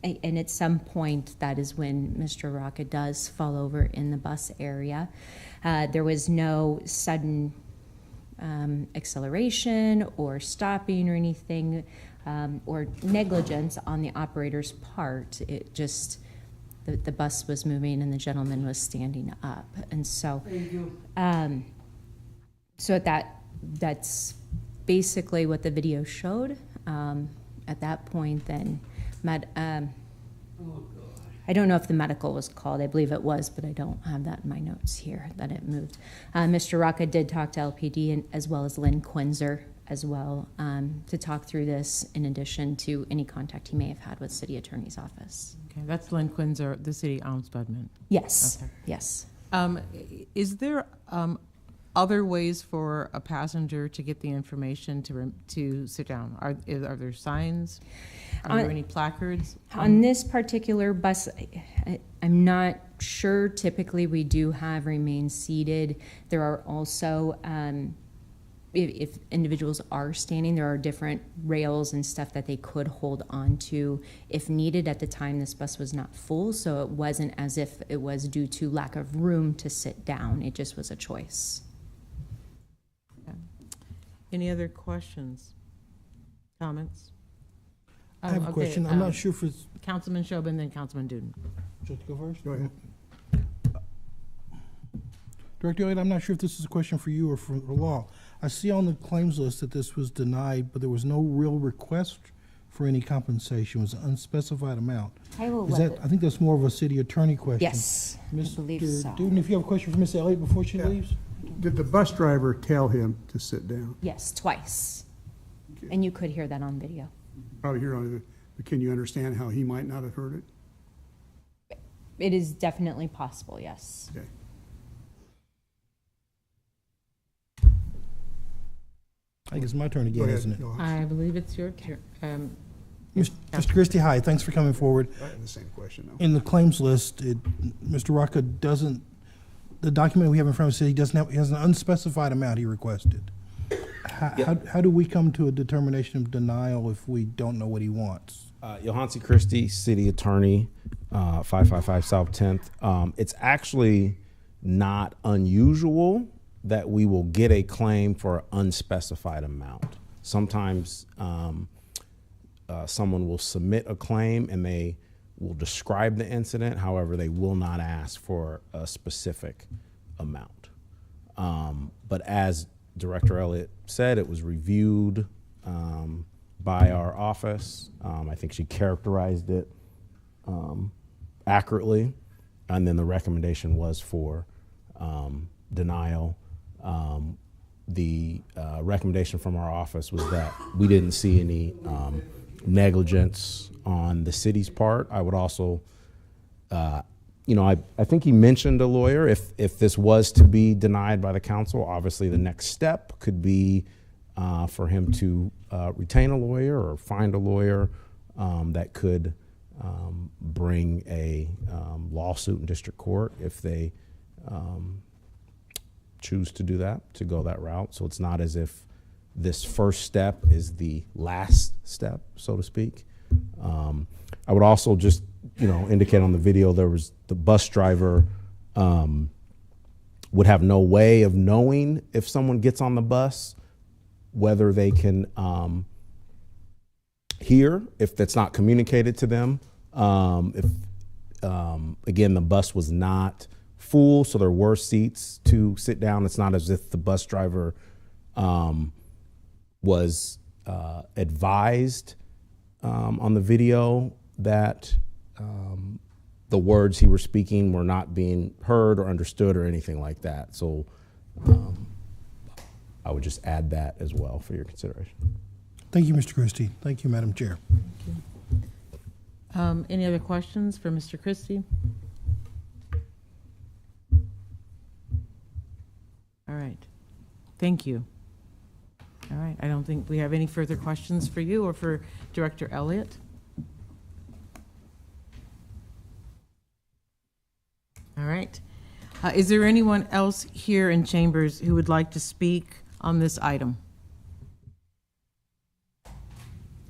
And at some point, that is when Mr. Rocca does fall over in the bus area. There was no sudden acceleration or stopping or anything, or negligence on the operator's part. It just, the bus was moving and the gentleman was standing up. And so, so that's basically what the video showed. At that point, then, I don't know if the medical was called. I believe it was, but I don't have that in my notes here, that it moved. Mr. Rocca did talk to LPD and, as well as Lynn Quinzer as well, to talk through this in addition to any contact he may have had with City Attorney's Office. Okay, that's Lynn Quinzer, the city ombudsman. Yes, Okay. yes. Is there other ways for a passenger to get the information to sit down? Are there signs? Are there any placards? On this particular bus, I'm not sure. Typically, we do have remain seated. There are also, if individuals are standing, there are different rails and stuff that they could hold on to if needed. At the time, this bus was not full, so it wasn't as if it was due to lack of room to sit down. It just was a choice. Okay. Any other questions, comments? I have a question. I'm not sure if it's. Councilman Shob and then Councilman Duden. Should I go first? Go ahead. Director Elliott, I'm not sure if this is a question for you or for the law. I see on the claims list that this was denied, but there was no real request for any compensation. It was an unspecified amount. I will Is let that, I think that's more of a city attorney question. Yes, I believe so. Duden, if you have a question for Ms. Elliott before she leaves? Did the bus driver tell him to sit down? Yes, twice. And you could hear that on video. Probably hear on it, but can you understand how he might not have heard it? It is definitely possible, yes. Okay. I think it's my turn Go again, ahead, isn't it? Johannes. I believe it's your turn. Mr. Christie, hi, thanks for coming forward. I have the same question, though. In the claims list, Mr. Rocca doesn't, the document we have in front of us says he doesn't have, he has an unspecified amount he requested. How do we come to a determination of denial if we don't know what he wants? Johannes Christie, City Attorney, 555 South 10th. It's actually not unusual that we will get a claim for an unspecified amount. Sometimes someone will submit a claim and they will describe the incident. However, they will not ask for a specific amount. But as Director Elliott said, it was reviewed by our office. I think she characterized it accurately, and then the recommendation was for denial. The recommendation from our office was that we didn't see any negligence on the city's part. I would also, I think he mentioned a lawyer. If this was to be denied by the council, obviously the next step could be for him to retain a lawyer or find a lawyer that could bring a lawsuit in district court if they choose to do that, to go that route. So it's not as if this first step is the last step, so to speak. I would also just, indicate on the video, there was the bus driver would have no way of knowing if someone gets on the bus, whether they can hear, if that's not communicated to them. Again, the bus was not full, so there were seats to sit down. It's not as if the bus driver was advised on the video that the words he was speaking were not being heard or understood or anything like that. So I would just add that as well for your consideration. Thank you, Mr. Christie. Thank you, Madam Chair. Any other questions for Mr. Christie? All right. Thank you. All right. I don't think we have any further questions for you or for Director Elliott. All right. Is there anyone else here in chambers who would like to speak on this item?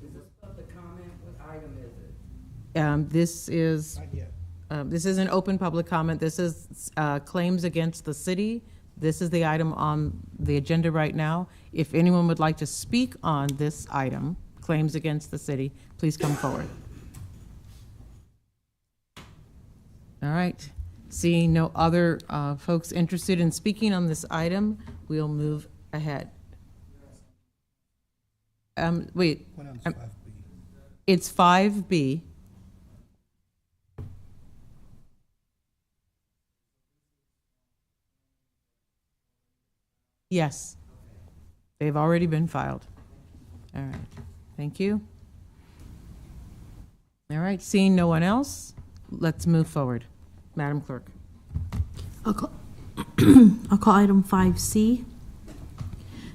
Is this public comment? What item is it? This is an open public comment. This is claims against the city. This is the item on the agenda right now. If anyone would like to speak on this item, claims against the city, please come forward. All right. Seeing no other folks interested in speaking on this item, we'll move ahead. Wait. It's 5B. Yes. They've already been filed. All right. Thank you. All right. Seeing no one else, let's move forward. Madam Clerk. I'll call item 5C.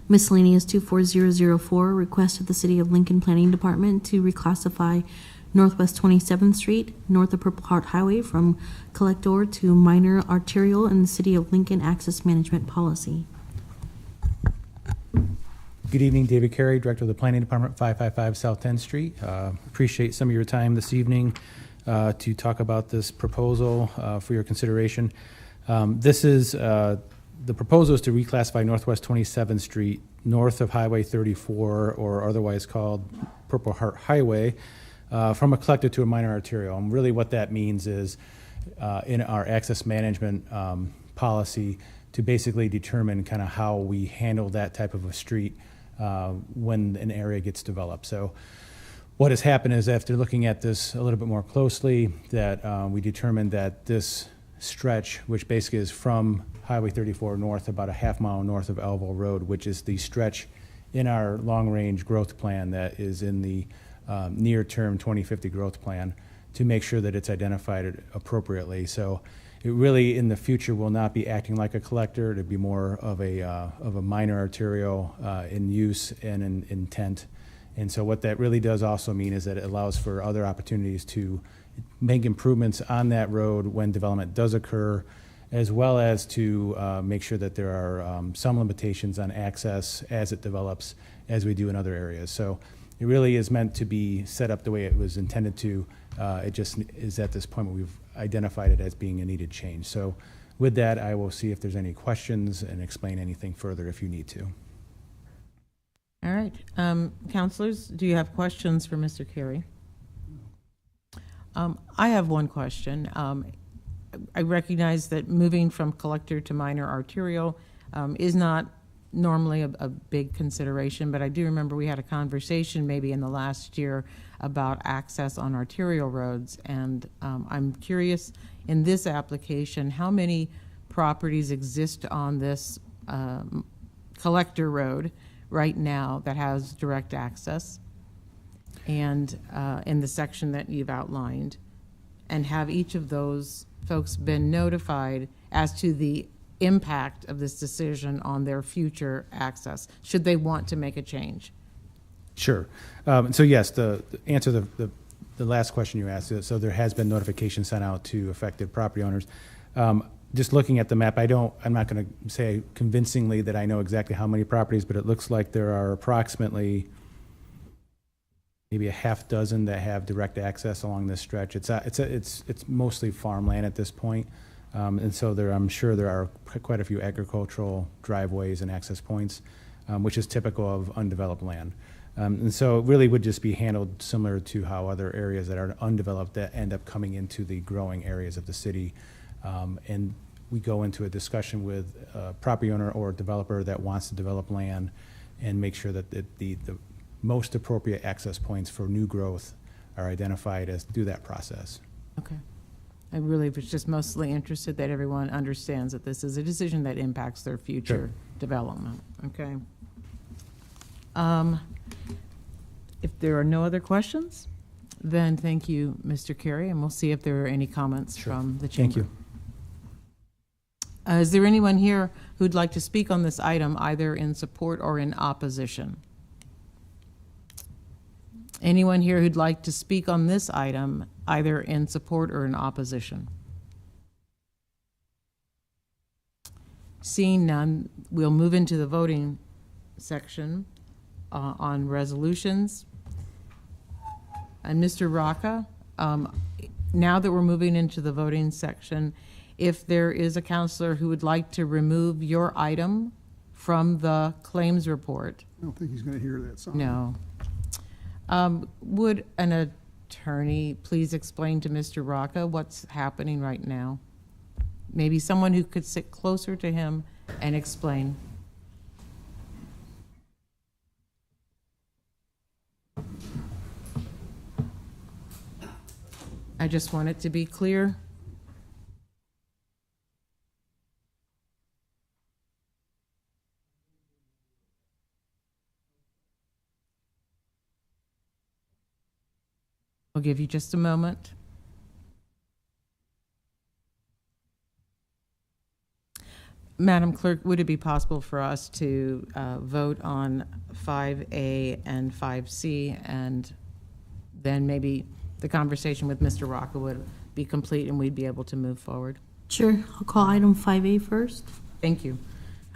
Miscellaneous 24004, request of the City of Lincoln Planning Department to reclassify Northwest 27th Street, north of Purple Heart Highway, from collector to minor arterial in the City of Lincoln Access Management Policy. Good evening, David Carey, Director of the Planning Department, 555 South 10th Street. Appreciate some of your time this evening to talk about this proposal for your consideration. This is the proposal is to reclassify Northwest 27th Street north of Highway 34, or otherwise called Purple Heart Highway, from a collector to a minor arterial. And really what that means is in our access management policy to basically determine kind of how we handle that type of a street when an area gets developed. So what has happened is, after looking at this a little bit more closely, that we determined that this stretch, which basically is from Highway 34 north, about a half mile north of Elville Road, which is the stretch in our long-range growth plan that is in the near-term 2050 growth plan, to make sure that it's identified appropriately. So it really, in the future, will not be acting like a collector. It'd be more of a minor arterial in use and in intent. And so what that really does also mean is that it allows for other opportunities to make improvements on that road when development does occur, as well as to make sure that there are some limitations on access as it develops, as we do in other areas. So it really is meant to be set up the way it was intended to. It just is at this point where we've identified it as being a needed change. So with that, I will see if there's any questions and explain anything further if you need to. All right. Counselors, do you have questions for Mr. Carey? I have one question. I recognize that moving from collector to minor arterial is not normally a big consideration, but I do remember we had a conversation maybe in the last year about access on arterial roads, and I'm curious, in this application, how many properties exist on this collector road right now that has direct access, and in the section that you've outlined, and have each of those folks been notified as to the impact of this decision on their future access, should they want to make a change? Sure. So yes, the answer to the last question you asked, so there has been notification sent out to affected property owners. Just looking at the map, I'm not going to say convincingly that I know exactly how many properties, but it looks like there are approximately maybe a half dozen that have direct access along this stretch. It's mostly farmland at this point. And so I'm sure there are quite a few agricultural driveways and access points, which is typical of undeveloped land. And so it really would just be handled similar to how other areas that are undeveloped that end up coming into the growing areas of the city. And we go into a discussion with a property owner or developer that wants to develop land and make sure that the most appropriate access points for new growth are identified as through that process. Okay. I really was just mostly interested that everyone understands that this is a decision that impacts their future development, okay? If there are no other questions, then thank you, Mr. Carey, and we'll see if there are any comments from the chamber. Thank you. Is there anyone here who'd like to speak on this item, either in support or in opposition? Anyone here who'd like to speak on this item, either in support or in opposition? Seeing none, we'll move into the voting section on resolutions. And Mr. Rocca, now that we're moving into the voting section, if there is a counselor who would like to remove your item from the claims report. I don't think he's going to hear that song. No. Would an attorney please explain to Mr. Rocca what's happening right now? Maybe someone who could sit closer to him and explain. I just want it to be clear. I'll give you just a moment. Madam Clerk, would it be possible for us to vote on 5A and 5C, and then maybe the conversation with Mr. Rocca would be complete and we'd be able to move forward? Sure. I'll call item 5A first. Thank you.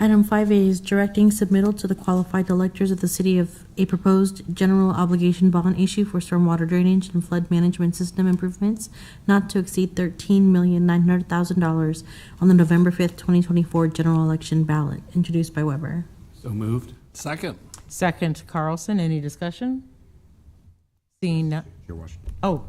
Item 5A is directing submittal to the qualified electors of the city of a proposed general obligation bond issue for stormwater drainage and flood management system improvements not to exceed $13,900,000 on the November 5th, 2024 general election ballot, introduced by Weber. So moved. Second. Second, Carlson. Any discussion? Seeing none. Chair Washington. Oh,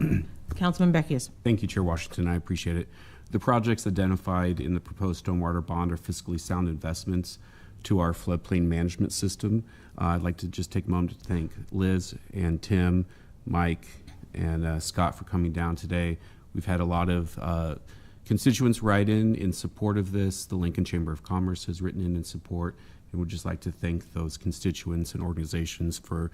Councilman Beckius. Thank you, Chair Washington. I appreciate it. The projects identified in the proposed stormwater bond are fiscally sound investments to our floodplain management system. I'd like to just take a moment to thank Liz and Tim, Mike, and Scott for coming down today. We've had a lot of constituents write in support of this. The Lincoln Chamber of Commerce has written in support, and would just like to thank those constituents and organizations for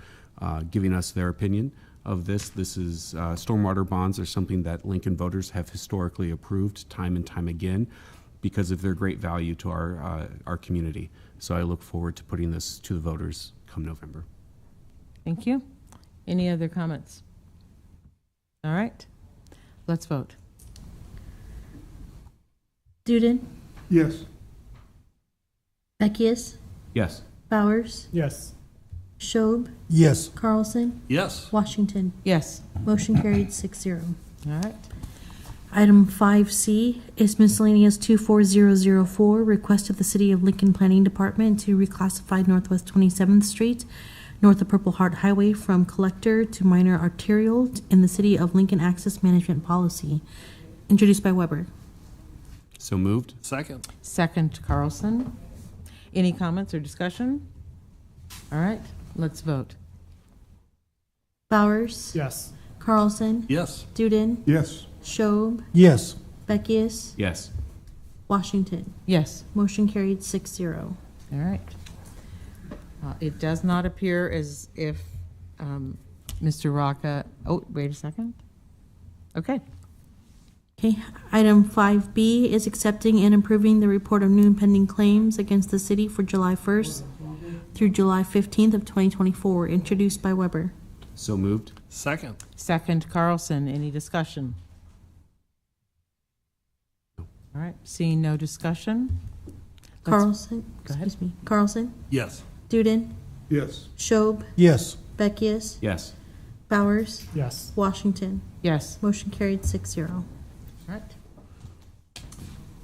giving us their opinion of this. This is stormwater bonds are something that Lincoln voters have historically approved time and time again because of their great value to our community. So I look forward to putting this to the voters come November. Thank you. Any other comments? All right, let's vote. Duden, Yes. Beckius, Yes. Bowers, Yes. Schob, Yes. Carlson, Yes. Washington. Yes. Motion carried 6-0. All right. Item 5C is miscellaneous 24004, request of the City of Lincoln Planning Department to reclassify Northwest 27th Street, north of Purple Heart Highway, from collector to minor arterial in the City of Lincoln Access Management Policy, introduced by Weber. So moved. Second. Second, Carlson. Any comments or discussion? All right, let's vote. Bowers, Yes. Carlson, Yes. Duden, Yes. Schob, Yes. Beckius, Yes. Washington. Yes. Motion carried 6-0. All right. It does not appear as if Mr. Rocca, oh, wait a second. Okay. Okay, item 5B is accepting and approving the report of new and pending claims against the city for July 1st through July 15th of 2024, introduced by Weber. So moved. Second. Second, Carlson. Any discussion? All right, seeing no discussion. Carlson, Go ahead. excuse me, Carlson, Yes. Duden, Yes. Schob, Yes. Beckius, Yes. Bowers? Yes. Washington? Yes. Motion carried 6-0. Right.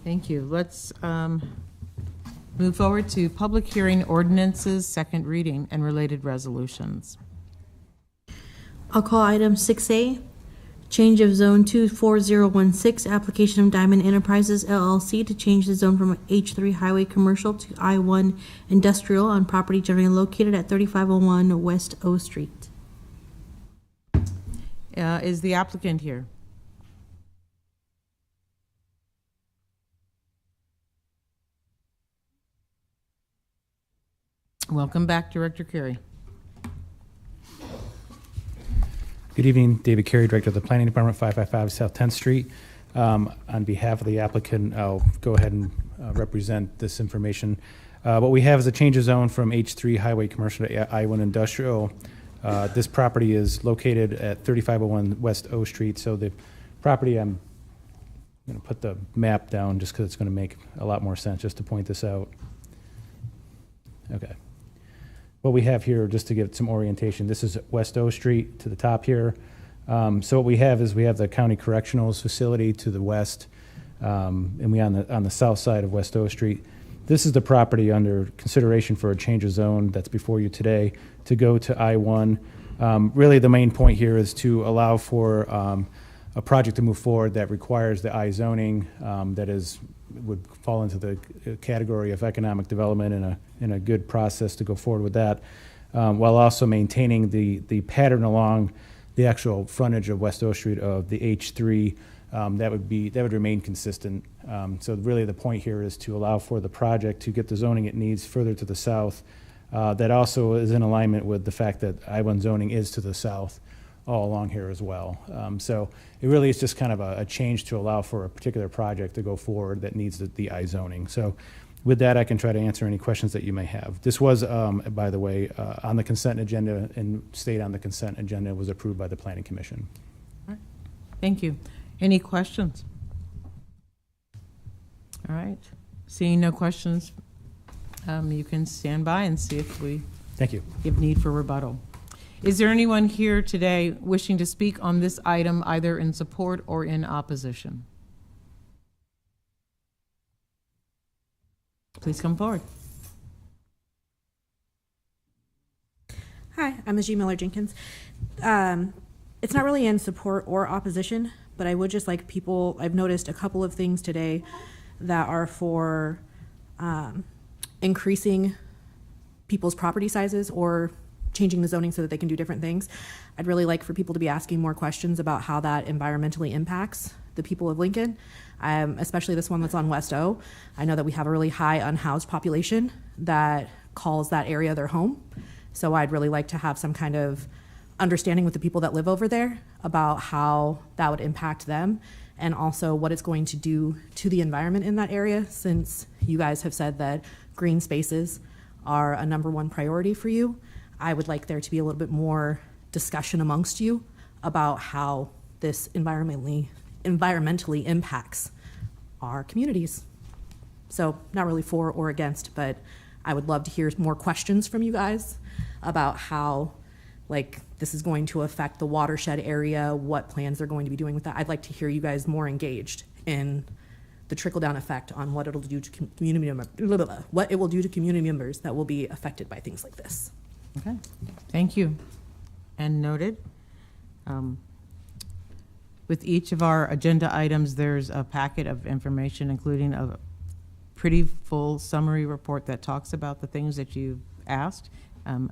Thank you. Let's move forward to public hearing ordinances, second reading, and related resolutions. I'll call item 6A, change of zone 24016, application of Diamond Enterprises LLC to change the zone from H3 Highway Commercial to I1 Industrial on property generally located at 3501 West O Street. Is the applicant here? Welcome back, Director Carey. Good evening, David Carey, Director of the Planning Department, 555 South 10th Street. On behalf of the applicant, I'll go ahead and represent this information. What we have is a change of zone from H3 Highway Commercial to I1 Industrial. This property is located at 3501 West O Street. So the property, I'm going to put the map down just because it's going to make a lot more sense just to point this out. Okay. What we have here, just to give some orientation, this is West O Street to the top here. So what we have is we have the County Correctionals Facility to the west, and we on the south side of West O Street. This is the property under consideration for a change of zone that's before you today to go to I-1. Really, the main point here is to allow for a project to move forward that requires the I zoning that would fall into the category of economic development and a good process to go forward with that, while also maintaining the pattern along the actual frontage of West O Street of the H3 that would remain consistent. So really the point here is to allow for the project to get the zoning it needs further to the south. That also is in alignment with the fact that I-1 zoning is to the south all along here as well. So it really is just kind of a change to allow for a particular project to go forward that needs the I zoning. So with that, I can try to answer any questions that you may have. This was, by the way, on the consent agenda and stayed on the consent agenda, was approved by the Planning Commission. All right. Thank you. Any questions? All right. Seeing no questions, you can stand by and see if we Thank you. give need for rebuttal. Is there anyone here today wishing to speak on this item either in support or in opposition? Please come forward. Hi, I'm Ajee Miller-Jenkins. It's not really in support or opposition, but I would just like people, I've noticed a couple of things today that are for increasing people's property sizes or changing the zoning so that they can do different things. I'd really like for people to be asking more questions about how that environmentally impacts the people of Lincoln, especially this one that's on West O. I know that we have a really high unhoused population that calls that area their home. So I'd really like to have some kind of understanding with the people that live over there about how that would impact them and also what it's going to do to the environment in that area, since you guys have said that green spaces are a #1 priority for you. I would like there to be a little bit more discussion amongst you about how this environmentally impacts our communities. So not really for or against, but I would love to hear more questions from you guys about how this is going to affect the watershed area, what plans they're going to be doing with that. I'd like to hear you guys more engaged in the trickle-down effect on what it'll do to community members that will be affected by things like this. Okay, thank you. And noted. With each of our agenda items, there's a packet of information, including a pretty full summary report that talks about the things that you've asked.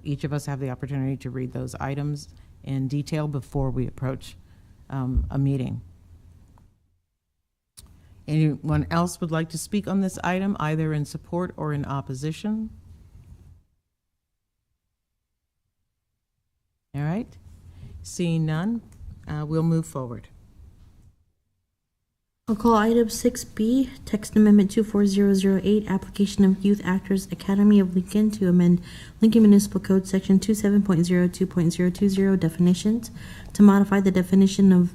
Each of us have the opportunity to read those items in detail before we approach a meeting. Anyone else would like to speak on this item, either in support or in opposition? All right, seeing none, we'll move forward. I'll call item 6B, text amendment 24008, application of Youth Actors Academy of Lincoln to amend Lincoln Municipal Code Section 27.02.020 definitions to modify the definition of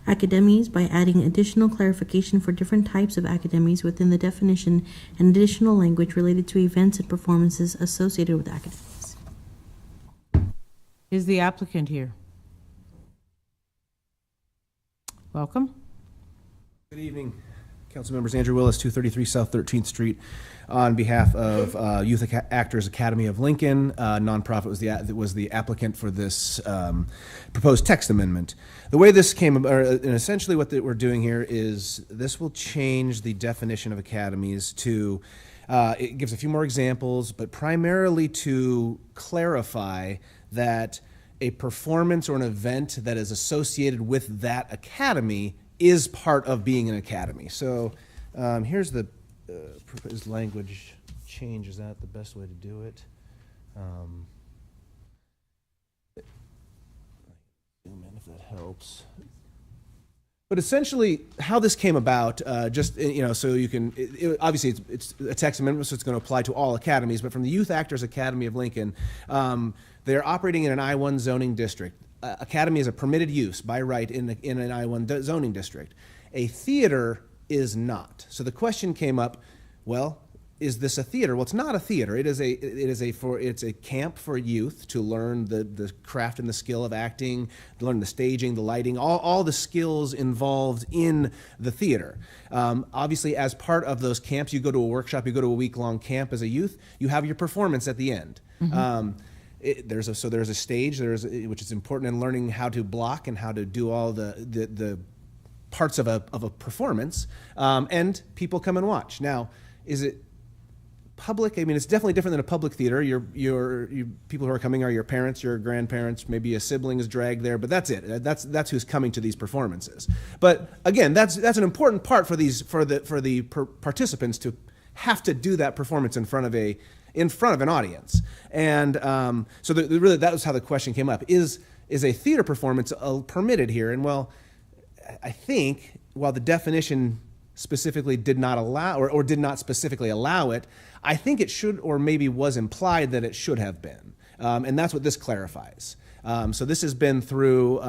academies by adding additional clarification for different types of academies within the definition and additional language related to events and performances associated with academies. Is the applicant here? Welcome. Good evening, council members. Andrew Willis, 233 South 13th Street. On behalf of Youth Actors Academy of Lincoln, nonprofit was the applicant for this proposed text amendment. The way this came about, and essentially what we're doing here is this will change the definition of academies to, it gives a few more examples, but primarily to clarify that a performance or an event that is associated with that academy is part of being an academy. So here's the proposed language change. Is that the best way to do it? Zoom in if that helps. But essentially, how this came about, so you can, obviously it's a text amendment, so it's going to apply to all academies, but from the Youth Actors Academy of Lincoln, they're operating in an I-1 zoning district. Academy is a permitted use by right in an I-1 zoning district. A theater is not. So the question came up, well, is this a theater? Well, it's not a theater. It's a camp for youth to learn the craft and the skill of acting, to learn the staging, the lighting, all the skills involved in the theater. Obviously, as part of those camps, you go to a workshop, you go to a week-long camp as a youth, you have your performance at the end. Mm-hmm. There's a stage, which is important in learning how to block and how to do all the parts of a performance, and people come and watch. Now, is it public? I mean, it's definitely different than a public theater. Your people who are coming are your parents, your grandparents, maybe a sibling is dragged there, but that's it. That's who's coming to these performances. But again, that's an important part for the participants to have to do that performance in front of an audience. And so really that was how the question came up. Is a theater performance permitted here? And well, I think while the definition specifically did not allow or did not specifically allow it, I think it should, or maybe was implied that it should have been. And that's what this clarifies. So this has been through,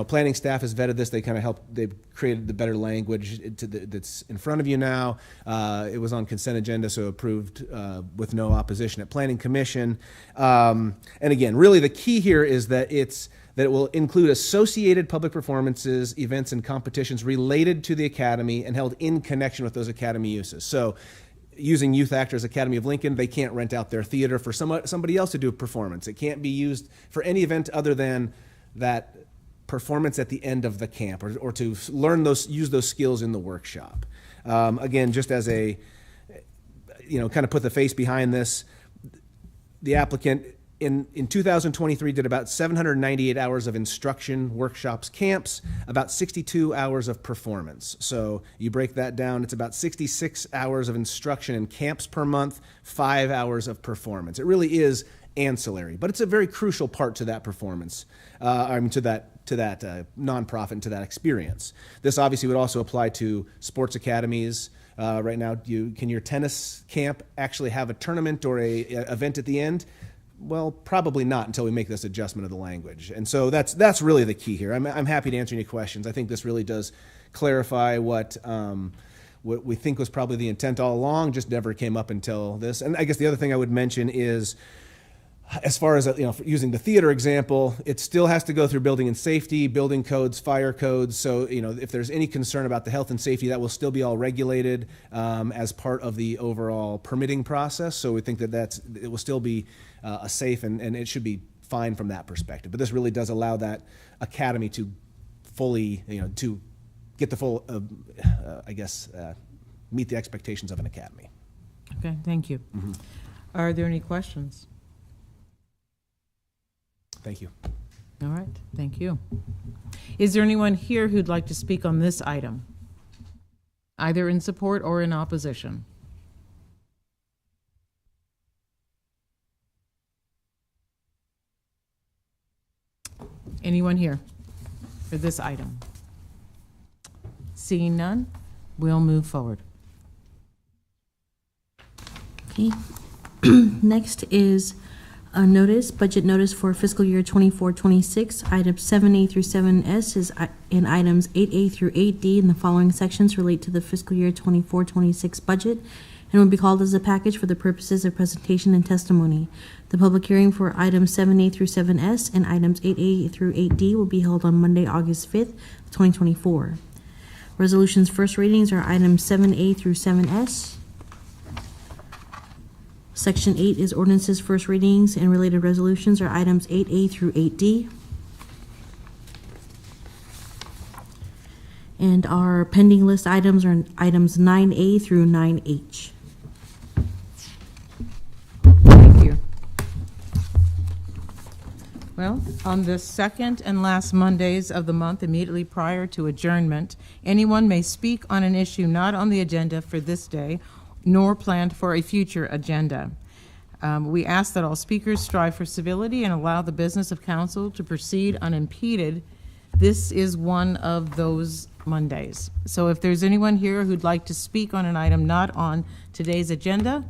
planning staff has vetted this. They've created the better language that's in front of you now. It was on consent agenda, so approved with no opposition at Planning Commission. And again, really the key here is that it will include associated public performances, events, and competitions related to the academy and held in connection with those academy uses. So using Youth Actors Academy of Lincoln, they can't rent out their theater for somebody else to do a performance. It can't be used for any event other than that performance at the end of the camp, or to use those skills in the workshop. Again, just as a, kind of put the face behind this, the applicant in 2023 did about 798 hours of instruction, workshops, camps, about 62 hours of performance. So you break that down, it's about 66 hours of instruction in camps per month, 5 hours of performance. It really is ancillary, but it's a very crucial part to that performance, to that nonprofit and to that experience. This obviously would also apply to sports academies. Right now, can your tennis camp actually have a tournament or a event at the end? Well, probably not until we make this adjustment of the language. And so that's really the key here. I'm happy to answer any questions. I think this really does clarify what we think was probably the intent all along, just never came up until this. And I guess the other thing I would mention is, as far as using the theater example, it still has to go through building and safety, building codes, fire codes. So if there's any concern about the health and safety, that will still be all regulated as part of the overall permitting process. So we think that it will still be a safe and it should be fine from that perspective. But this really does allow that academy to fully, to get the full, meet the expectations of an academy. Okay, thank you. Mm-hmm. Are there any questions? Thank you. All right, thank you. Is there anyone here who'd like to speak on this item, either in support or in opposition? Anyone here for this item? Seeing none, we'll move forward. Okay. Next is a budget notice for fiscal year 24-26. Items 7A through 7S is in items 8A through 8D in the following sections relate to the fiscal year 24-26 budget and will be called as a package for the purposes of presentation and testimony. The public hearing for items 7A through 7S and items 8A through 8D will be held on Monday, August 5th, 2024. Resolutions first readings are items 7A through 7S. Section 8 is ordinances first readings, and related resolutions are items 8A through 8D. And our pending list items are items 9A through 9H. Thank you. Well, on the second and last Mondays of the month immediately prior to adjournment, anyone may speak on an issue not on the agenda for this day nor planned for a future agenda. We ask that all speakers strive for civility and allow the business of council to proceed unimpeded. This is one of those Mondays. So if there's anyone here who'd like to speak on an item not on today's agenda,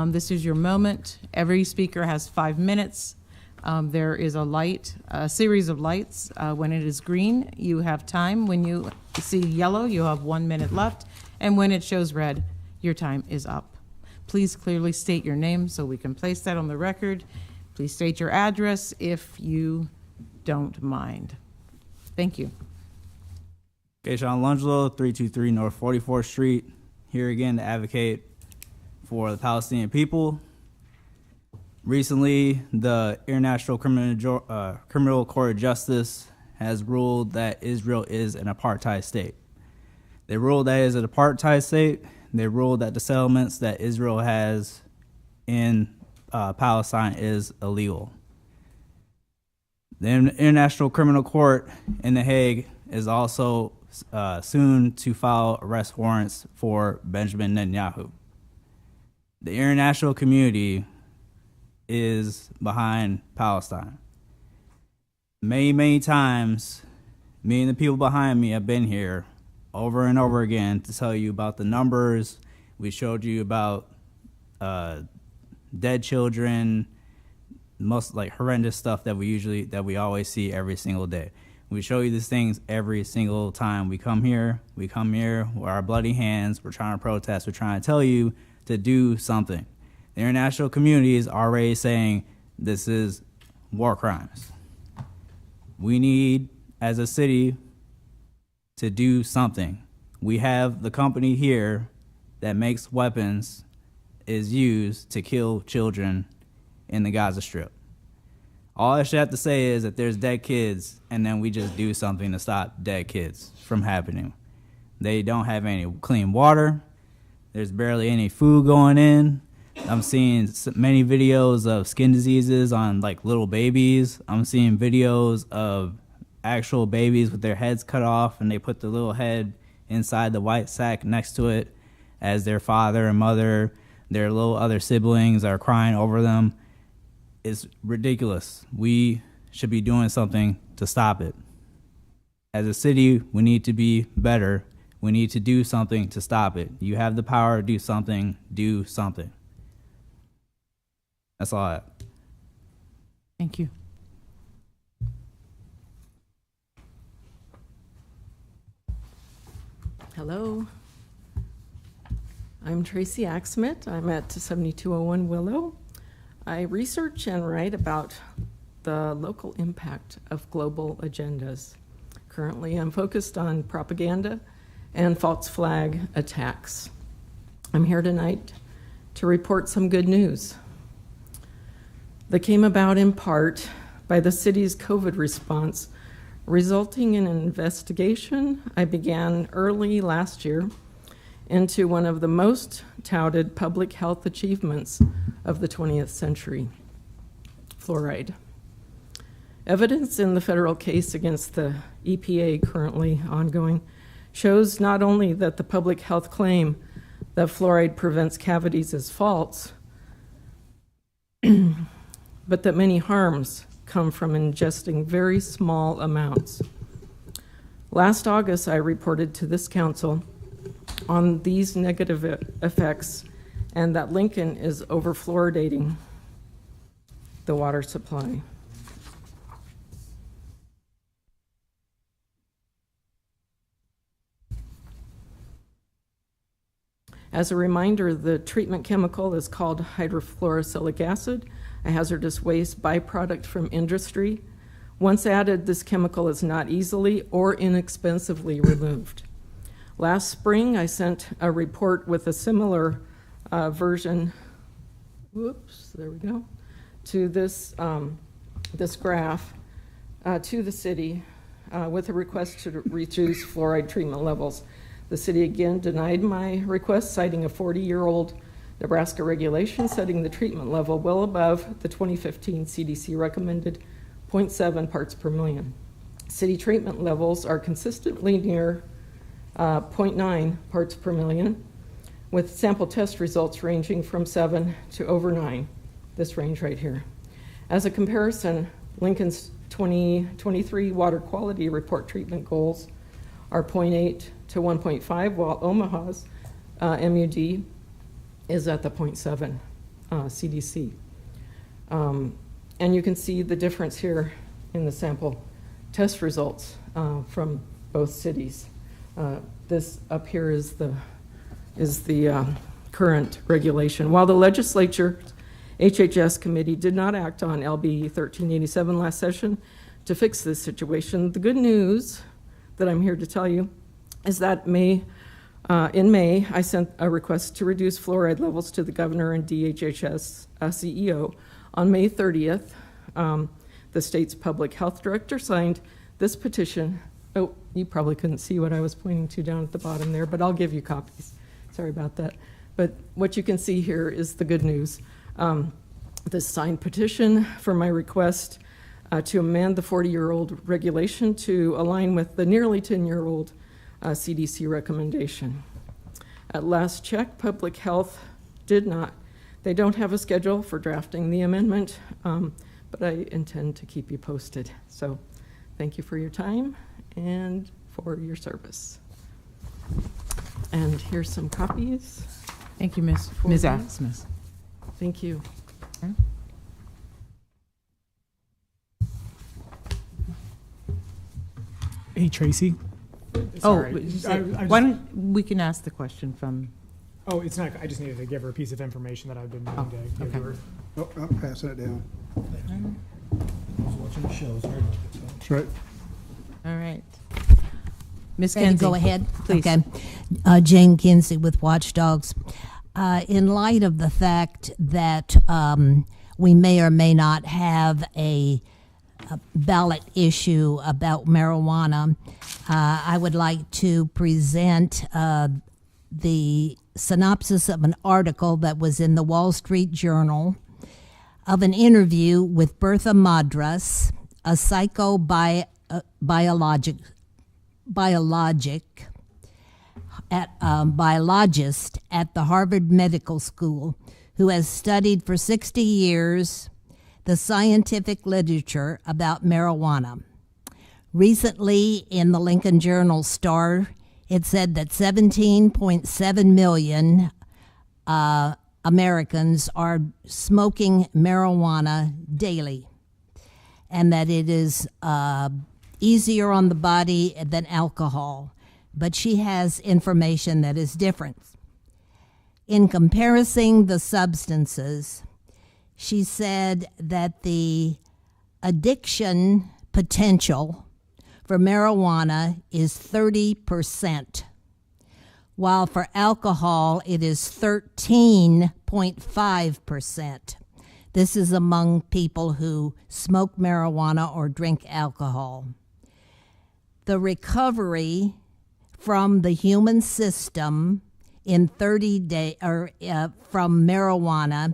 this is your moment. Every speaker has 5 minutes. There is a series of lights. When it is green, you have time. When you see yellow, you have 1 minute left. And when it shows red, your time is up. Please clearly state your name so we can place that on the record. Please state your address if you don't mind. Thank you. Okay, Sean Lungelo, 323 North 44th Street, here again to advocate for the Palestinian people. Recently, the International Criminal Court of Justice has ruled that Israel is an apartheid state. They ruled that it is an apartheid state. They ruled that the settlements that Israel has in Palestine is illegal. The International Criminal Court in The Hague is also soon to file arrest warrants for Benjamin Netanyahu. The international community is behind Palestine. Many, many times, me and the people behind me have been here over and over again to tell you about the numbers. We showed you about dead children, most like horrendous stuff that we always see every single day. We show you these things every single time we come here. We come here with our bloody hands. We're trying to protest. We're trying to tell you to do something. The international community is already saying this is war crimes. We need, as a city, to do something. We have the company here that makes weapons is used to kill children in the Gaza Strip. All I should have to say is that there's dead kids, and then we just do something to stop dead kids from happening. They don't have any clean water. There's barely any food going in. I'm seeing many videos of skin diseases on like little babies. I'm seeing videos of actual babies with their heads cut off, and they put the little head inside the white sack next to it as their father and mother, their little other siblings are crying over them. It's ridiculous. We should be doing something to stop it. As a city, we need to be better. We need to do something to stop it. You have the power to do something. Do something. That's all I have. Thank you. Hello. I'm Tracy Axsmith. I'm at 7201 Willow. I research and write about the local impact of global agendas. Currently, I'm focused on propaganda and false flag attacks. I'm here tonight to report some good news that came about in part by the city's COVID response, resulting in an investigation I began early last year into one of the most touted public health achievements of the 20th century, fluoride. Evidence in the federal case against the EPA currently ongoing shows not only that the public health claim that fluoride prevents cavities is false, but that many harms come from ingesting very small amounts. Last August, I reported to this council on these negative effects and that Lincoln is over-fluoridating the water supply. As a reminder, the treatment chemical is called hydrofluorosilicic acid, a hazardous waste byproduct from industry. Once added, this chemical is not easily or inexpensively removed. Last spring, I sent a report with a similar version, whoops, there we go, to this, this graph to the city with a request to reduce fluoride treatment levels. The city again denied my request, citing a 40-year-old Nebraska regulation setting the treatment level well above the 2015 CDC recommended 0.7 parts per million. City treatment levels are consistently near 0.9 parts per million, with sample test results ranging from 7 to over 9, this range right here. As a comparison, Lincoln's 2023 water quality report treatment goals are 0.8 to 1.5, while Omaha's MUD is at the 0.7 CDC. And you can see the difference here in the sample test results from both cities. This up here is the current regulation. While the legislature HHS committee did not act on LB 1387 last session to fix this situation, the good news that I'm here to tell you is that in May, I sent a request to reduce fluoride levels to the governor and DHHS CEO. On May 30th, the state's public health director signed this petition. Oh, you probably couldn't see what I was pointing to down at the bottom there, but I'll give you copies. Sorry about that. But what you can see here is the good news. This signed petition for my request to amend the 40-year-old regulation to align with the nearly 10-year-old CDC recommendation. At last check, public health they don't have a schedule for drafting the amendment, but I intend to keep you posted. So thank you for your time and for your service. And here's some copies. Thank you, Ms. Asmus. Thank you. Hey, Tracy. Oh, Sorry. why don't we can ask the question from. Oh, it's not, I just needed to give her a piece of information that I've been meaning to give her. Oh, I'm passing it down. I was watching the show. Sorry about that. That's right. All right. Ms. Ready to Kinsey. go ahead? Please. Okay. Jane Kinsey with Watchdogs. In light of the fact that we may or may not have a ballot issue about marijuana, I would like to present the synopsis of an article that was in the Wall Street Journal of an interview with Bertha Madras, a psychobiologist at the Harvard Medical School, who has studied for 60 years the scientific literature about marijuana. Recently, in the Lincoln Journal Star, it said that 17.7 million Americans are smoking marijuana daily, and that it is easier on the body than alcohol. But she has information that is different. In comparing the substances, she said that the addiction potential for marijuana is 30%, while for alcohol it is 13.5%. This is among people who smoke marijuana or drink alcohol. The recovery from the human system in 30 days from marijuana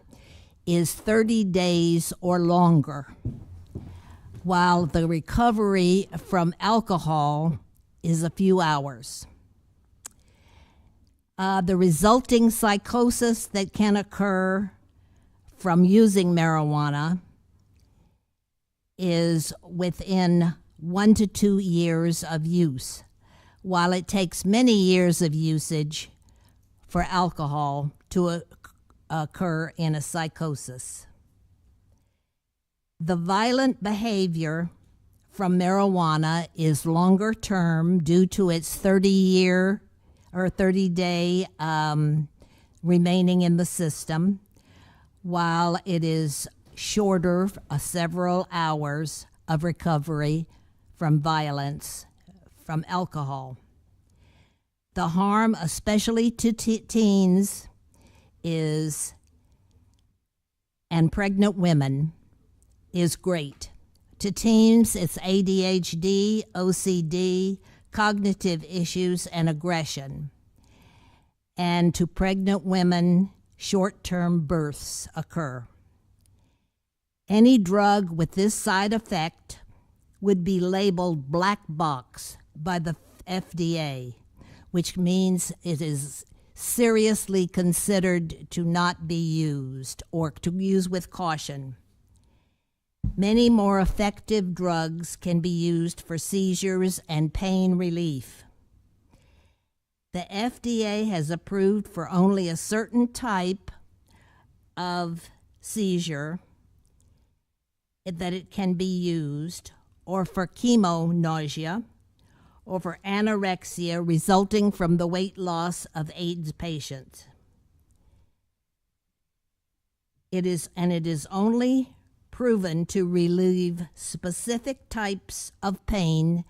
is 30 days or longer, while the recovery from alcohol is a few hours. The resulting psychosis that can occur from using marijuana is within 1 to 2 years of use, while it takes many years of usage for alcohol to occur in a psychosis. The violent behavior from marijuana is longer term due to its 30-year or 30-day remaining in the system, while it is shorter several hours of recovery from violence, from alcohol. The harm, especially to teens, and pregnant women, is great. To teens, it's ADHD, OCD, cognitive issues, and aggression. And to pregnant women, short-term births occur. Any drug with this side effect would be labeled black box by the FDA, which means it is seriously considered to not be used or to use with caution. Many more effective drugs can be used for seizures and pain relief. The FDA has approved for only a certain type of seizure that it can be used, or for chemonausea, or for anorexia resulting from the weight loss of AIDS patients. It is only proven to relieve specific types of pain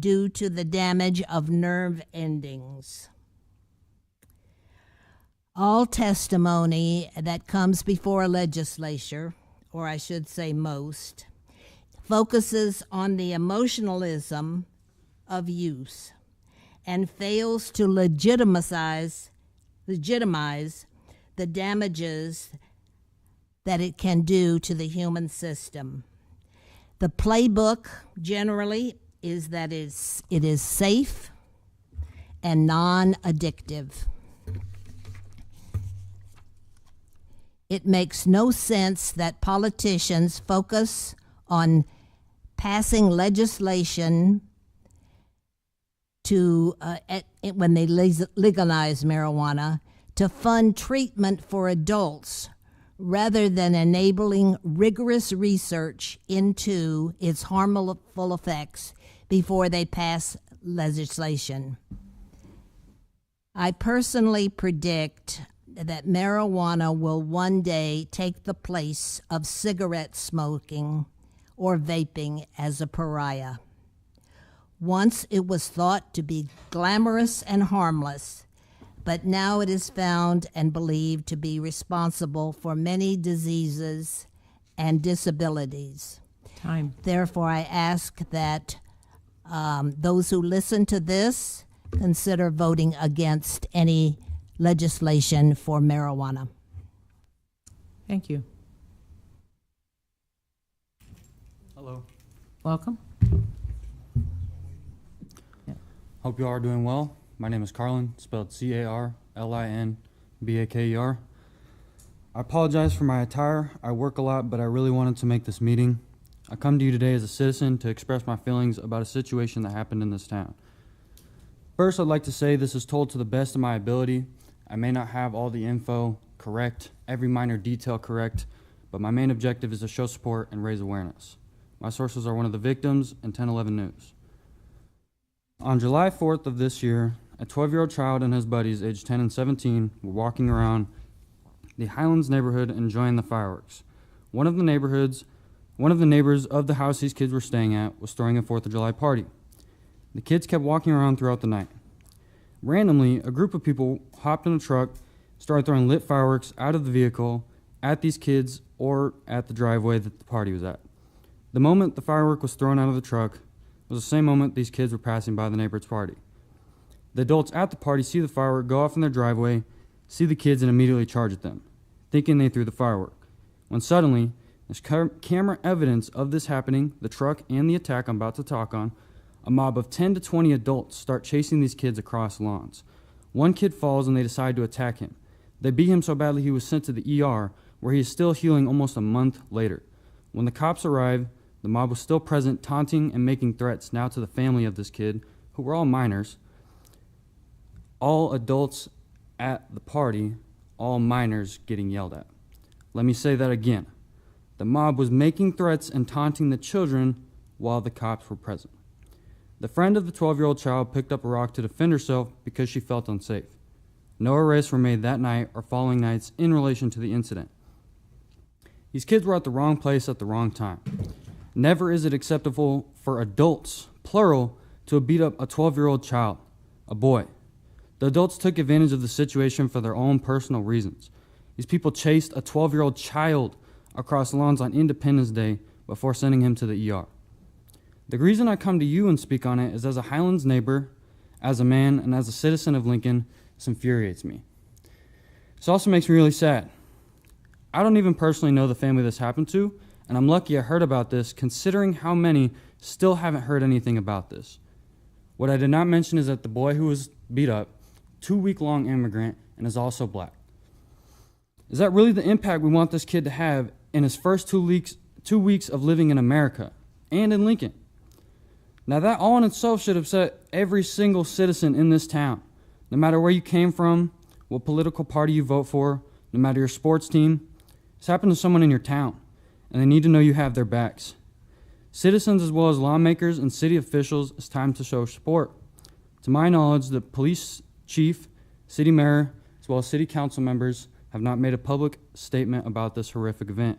due to the damage of nerve endings. All testimony that comes before a legislature, or I should say most, focuses on the emotionalism of use and fails to legitimize the damages that it can do to the human system. The playbook generally is that it is safe and non-addictive. It makes no sense that politicians focus on passing legislation to when they legalize marijuana to fund treatment for adults rather than enabling rigorous research into its harmful effects before they pass legislation. I personally predict that marijuana will one day take the place of cigarette smoking or vaping as a pariah. Once it was thought to be glamorous and harmless, but now it is found and believed to be responsible for many diseases and disabilities. Time. Therefore, I ask that those who listen to this consider voting against any legislation for marijuana. Thank you. Hello. Welcome. Hope you all are doing well. My name is Carlin, spelled C-A-R-L-I-N-B-A-K-E-R. I apologize for my attire. I work a lot, but I really wanted to make this meeting. I come to you today as a citizen to express my feelings about a situation that happened in this town. First, I'd like to say this is told to the best of my ability. I may not have all the info correct, every minor detail correct, but my main objective is to show support and raise awareness. My sources are one of the victims and 1011 News. On July 4th of this year, a 12-year-old child and his buddies, aged 10 and 17, were walking around the Highlands neighborhood enjoying the fireworks. One of the neighbors of the house these kids were staying at was throwing a 4th of July party. The kids kept walking around throughout the night. Randomly, a group of people hopped in a truck, started throwing lit fireworks out of the vehicle at these kids or at the driveway that the party was at. The moment the firework was thrown out of the truck was the same moment these kids were passing by the neighbor's party. The adults at the party see the firework go off in their driveway, see the kids, and immediately charge at them, thinking they threw the firework. When suddenly, there's camera evidence of this happening, the truck and the attack I'm about to talk on. A mob of 10 to 20 adults start chasing these kids across lawns. One kid falls and they decide to attack him. They beat him so badly he was sent to the ER, where he is still healing almost a month later. When the cops arrived, the mob was still present, taunting and making threats now to the family of this kid, who were all minors. All adults at the party, all minors getting yelled at. Let me say that again. The mob was making threats and taunting the children while the cops were present. The friend of the 12-year-old child picked up a rock to defend herself because she felt unsafe. No arrests were made that night or following nights in relation to the incident. These kids were at the wrong place at the wrong time. Never is it acceptable for adults, plural, to beat up a 12-year-old child, a boy. The adults took advantage of the situation for their own personal reasons. These people chased a 12-year-old child across lawns on Independence Day before sending him to the ER. The reason I come to you and speak on it is as a Highlands neighbor, as a man, and as a citizen of Lincoln, this infuriates me. This also makes me really sad. I don't even personally know the family this happened to, and I'm lucky I heard about this considering how many still haven't heard anything about this. What I did not mention is that the boy who was beat up, 2-week-long immigrant, and is also black. Is that really the impact we want this kid to have in his first 2 weeks of living in America and in Lincoln? Now that all in itself should upset every single citizen in this town, no matter where you came from, what political party you vote for, no matter your sports team. It's happened to someone in your town, and they need to know you have their backs. Citizens as well as lawmakers and city officials, it's time to show support. To my knowledge, the police chief, city mayor, as well as city council members have not made a public statement about this horrific event.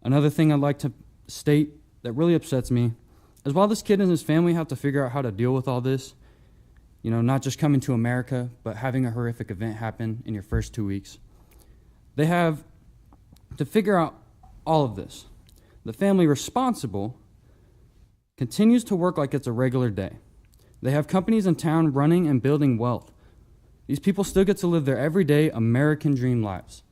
Another thing I'd like to state that really upsets me is while this kid and his family have to figure out how to deal with all this, not just coming to America, but having a horrific event happen in your first 2 weeks, they have to figure out all of this. The family responsible continues to work like it's a regular day. They have companies in town running and building wealth. These people still get to live their everyday American dream lives.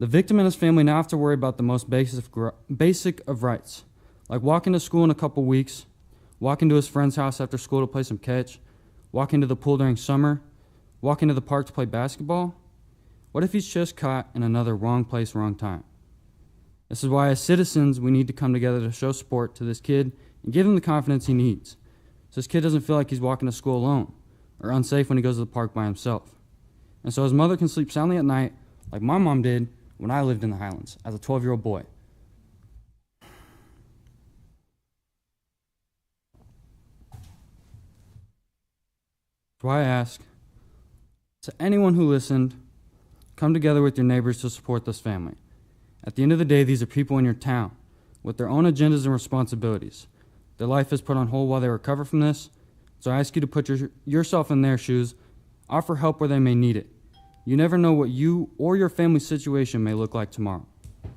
The victim and his family now have to worry about the most basic of rights, like walking to school in a couple weeks, walking to his friend's house after school to play some catch, walking to the pool during summer, walking to the park to play basketball. What if he's just caught in another wrong place, wrong time? This is why as citizens, we need to come together to show support to this kid and give him the confidence he needs, so this kid doesn't feel like he's walking to school alone or unsafe when he goes to the park by himself. And so his mother can sleep soundly at night like my mom did when I lived in the Highlands as a 12-year-old boy. That's why I ask, to anyone who listened, come together with your neighbors to support this family. At the end of the day, these are people in your town with their own agendas and responsibilities. Their life is put on hold while they recover from this, so I ask you to put yourself in their shoes, offer help where they may need it. You never know what you or your family's situation may look like tomorrow. You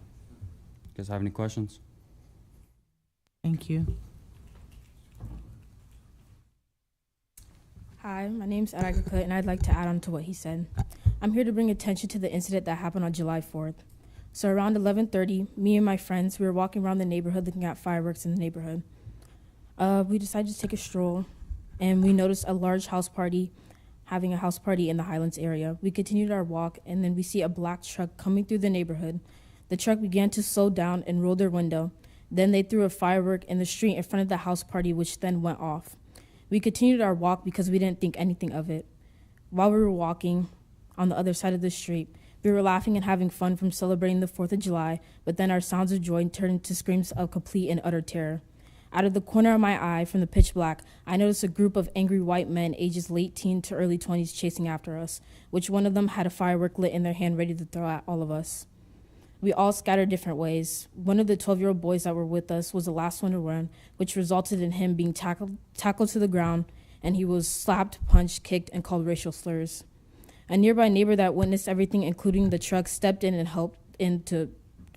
guys have any questions? Thank you. Hi, my name's Araga Kut, and I'd like to add on to what he said. I'm here to bring attention to the incident that happened on July 4th. So around 11:30, me and my friends, we were walking around the neighborhood looking at fireworks in the neighborhood. We decided to take a stroll, and we noticed a large house party, having a house party in the Highlands area. We continued our walk, and then we see a black truck coming through the neighborhood. The truck began to slow down and roll their window. Then they threw a firework in the street in front of the house party, which then went off. We continued our walk because we didn't think anything of it. While we were walking on the other side of the street, we were laughing and having fun from celebrating the 4th of July, but then our sounds of joy turned into screams of complete and utter terror. Out of the corner of my eye, from the pitch black, I noticed a group of angry white men, ages late teen to early 20s, chasing after us, which one of them had a firework lit in their hand ready to throw at all of us. We all scattered different ways. One of the 12-year-old boys that were with us was the last one to run, which resulted in him being tackled to the ground, and he was slapped, punched, kicked, and called racial slurs. A nearby neighbor that witnessed everything, including the truck, stepped in and helped to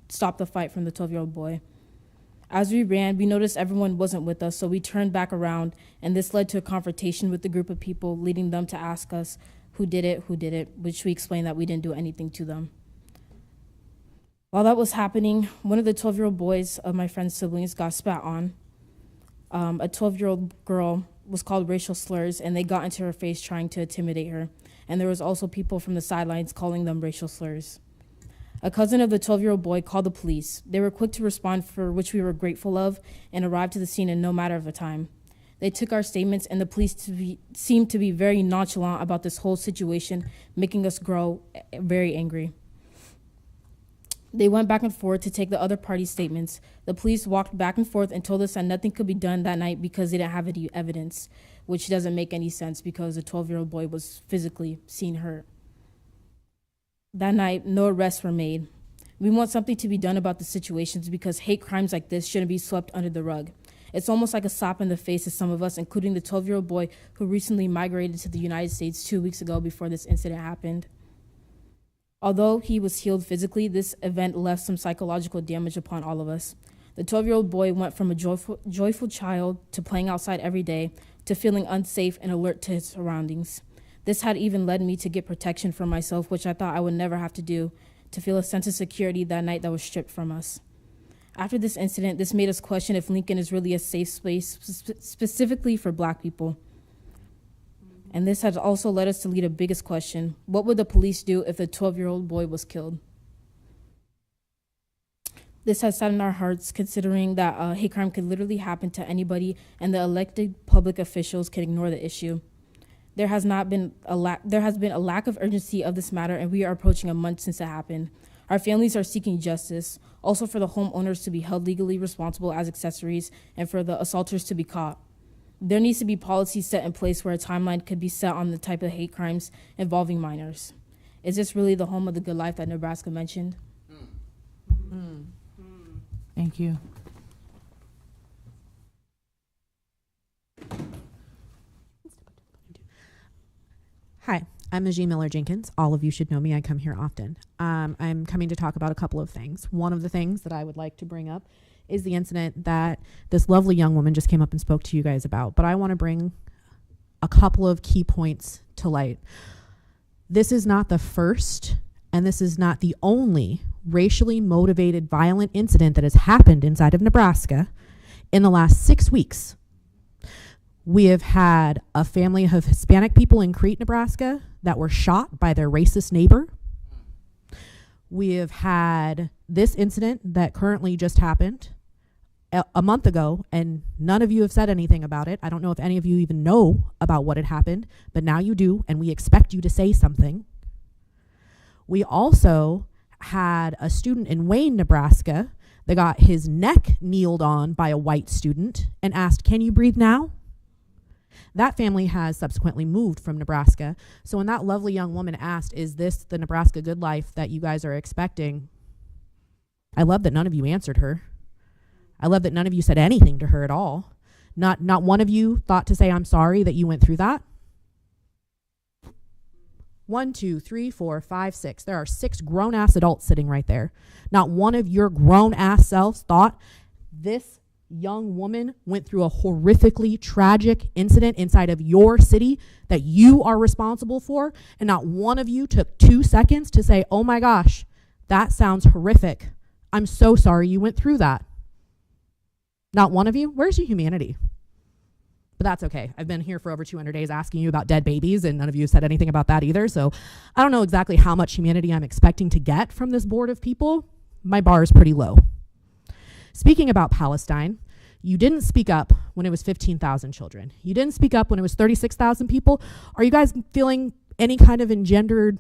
stop the fight from the 12-year-old boy. As we ran, we noticed everyone wasn't with us, so we turned back around, and this led to a confrontation with the group of people, leading them to ask us who did it, which we explained that we didn't do anything to them. While that was happening, one of the 12-year-old boys of my friend's siblings got spat on. A 12-year-old girl was called racial slurs, and they got into her face trying to intimidate her. And there was also people from the sidelines calling them racial slurs. A cousin of the 12-year-old boy called the police. They were quick to respond, for which we were grateful of, and arrived to the scene in no matter of a time. They took our statements, and the police seemed to be very nonchalant about this whole situation, making us grow very angry. They went back and forth to take the other party's statements. The police walked back and forth and told us that nothing could be done that night because they didn't have any evidence, which doesn't make any sense because the 12-year-old boy was physically seen hurt. That night, no arrests were made. We want something to be done about the situations because hate crimes like this shouldn't be swept under the rug. It's almost like a slap in the face to some of us, including the 12-year-old boy who recently migrated to the United States 2 weeks ago before this incident happened. Although he was healed physically, this event left some psychological damage upon all of us. The 12-year-old boy went from a joyful child to playing outside every day to feeling unsafe and alert to his surroundings. This had even led me to get protection for myself, which I thought I would never have to do, to feel a sense of security that night that was stripped from us. After this incident, this made us question if Lincoln is really a safe space specifically for Black people. And this has also led us to lead a biggest question. What would the police do if the 12-year-old boy was killed? This has sat in our hearts, considering that a hate crime could literally happen to anybody and the elected public officials can ignore the issue. There has been a lack of urgency of this matter, and we are approaching a month since it happened. Our families are seeking justice, also for the homeowners to be held legally responsible as accessories and for the assaulters to be caught. There needs to be policies set in place where a timeline could be set on the type of hate crimes involving minors. Is this really the home of the good life that Nebraska mentioned? Thank you. Hi, I'm Najee Miller-Jenkins. All of you should know me. I come here often. I'm coming to talk about a couple of things. One of the things that I would like to bring up is the incident that this lovely young woman just came up and spoke to you guys about. But I want to bring a couple of key points to light. This is not the first, and this is not the only racially motivated violent incident that has happened inside of Nebraska in the last 6 weeks. We have had a family of Hispanic people in Crete, Nebraska that were shot by their racist neighbor. We have had this incident that currently just happened a month ago, and none of you have said anything about it. I don't know if any of you even know about what had happened, but now you do, and we expect you to say something. We also had a student in Wayne, Nebraska, that got his neck kneeled on by a white student and asked, "Can you breathe now?" That family has subsequently moved from Nebraska. So when that lovely young woman asked, "Is this the Nebraska good life that you guys are expecting?" I love that none of you answered her. I love that none of you said anything to her at all. Not one of you thought to say, "I'm sorry that you went through that." 1, 2, 3, 4, 5, 6. There are 6 grown-ass adults sitting right there. Not one of your grown-ass selves thought this young woman went through a horrifically tragic incident inside of your city that you are responsible for, and not one of you took 2 seconds to say, "Oh my gosh, that sounds horrific. I'm so sorry you went through that." Not one of you? Where's your humanity? But that's okay. I've been here for over 200 days asking you about dead babies, and none of you said anything about that either. So I don't know exactly how much humanity I'm expecting to get from this board of people. My bar is pretty low. Speaking about Palestine, you didn't speak up when it was 15,000 children. You didn't speak up when it was 36,000 people. Are you guys feeling any kind of engendered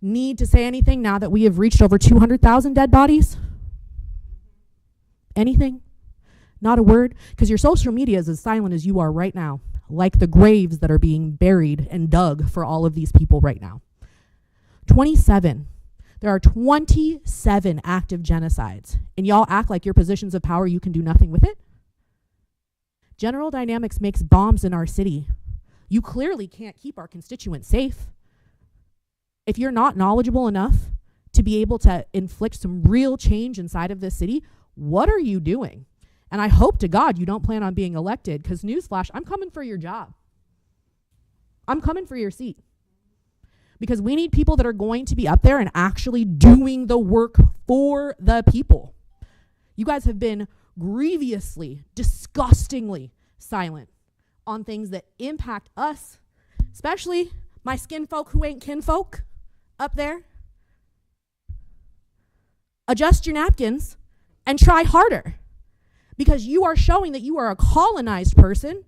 need to say anything now that we have reached over 200,000 dead bodies? Anything? Not a word? Because your social media is as silent as you are right now, like the graves that are being buried and dug for all of these people right now. 27. There are 27 active genocides, and y'all act like your positions of power, you can do nothing with it? General Dynamics makes bombs in our city. You clearly can't keep our constituents safe. If you're not knowledgeable enough to be able to inflict some real change inside of this city, what are you doing? And I hope to God you don't plan on being elected, because newsflash, I'm coming for your job. I'm coming for your seat. Because we need people that are going to be up there and actually doing the work for the people. You guys have been grievously, disgustingly silent on things that impact us, especially my skin folk who ain't kinfolk up there. Adjust your napkins and try harder, because you are showing that you are a colonized person,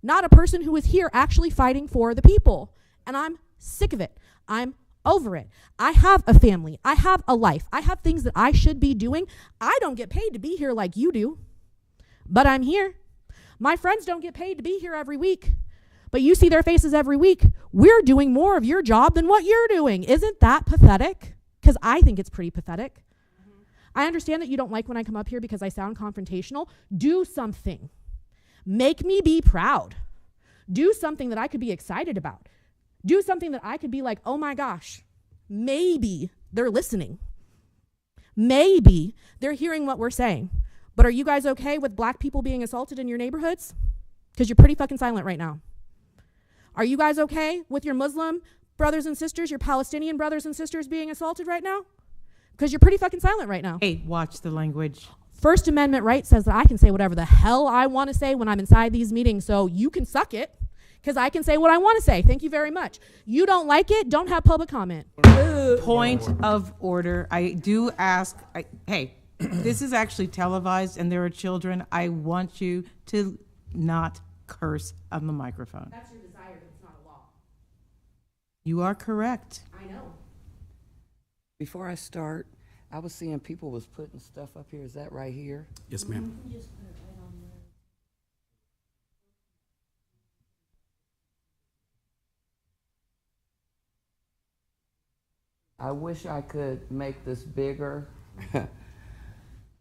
not a person who is here actually fighting for the people. And I'm sick of it. I'm over it. I have a family. I have a life. I have things that I should be doing. I don't get paid to be here like you do, but I'm here. My friends don't get paid to be here every week, but you see their faces every week. We're doing more of your job than what you're doing. Isn't that pathetic? Because I think it's pretty pathetic. I understand that you don't like when I come up here because I sound confrontational. Do something. Make me be proud. Do something that I could be excited about. Do something that I could be like, oh my gosh, maybe they're listening. Maybe they're hearing what we're saying. But are you guys okay with black people being assaulted in your neighborhoods? Because you're pretty fucking silent right now. Are you guys okay with your Muslim brothers and sisters, your Palestinian brothers and sisters being assaulted right now? Because you're pretty fucking silent right now. Hey, watch the language. First Amendment right says that I can say whatever the hell I want to say when I'm inside these meetings, so you can suck it, because I can say what I want to say. Thank you very much. You don't like it, don't have public comment. Point of order. I do ask, hey, this is actually televised and there are children. I want you to not curse on the microphone. That's your desire, but it's not a law. You are correct. I know. Before I start, I was seeing people was putting stuff up here. Is that right here? Yes, ma'am. I wish I could make this bigger,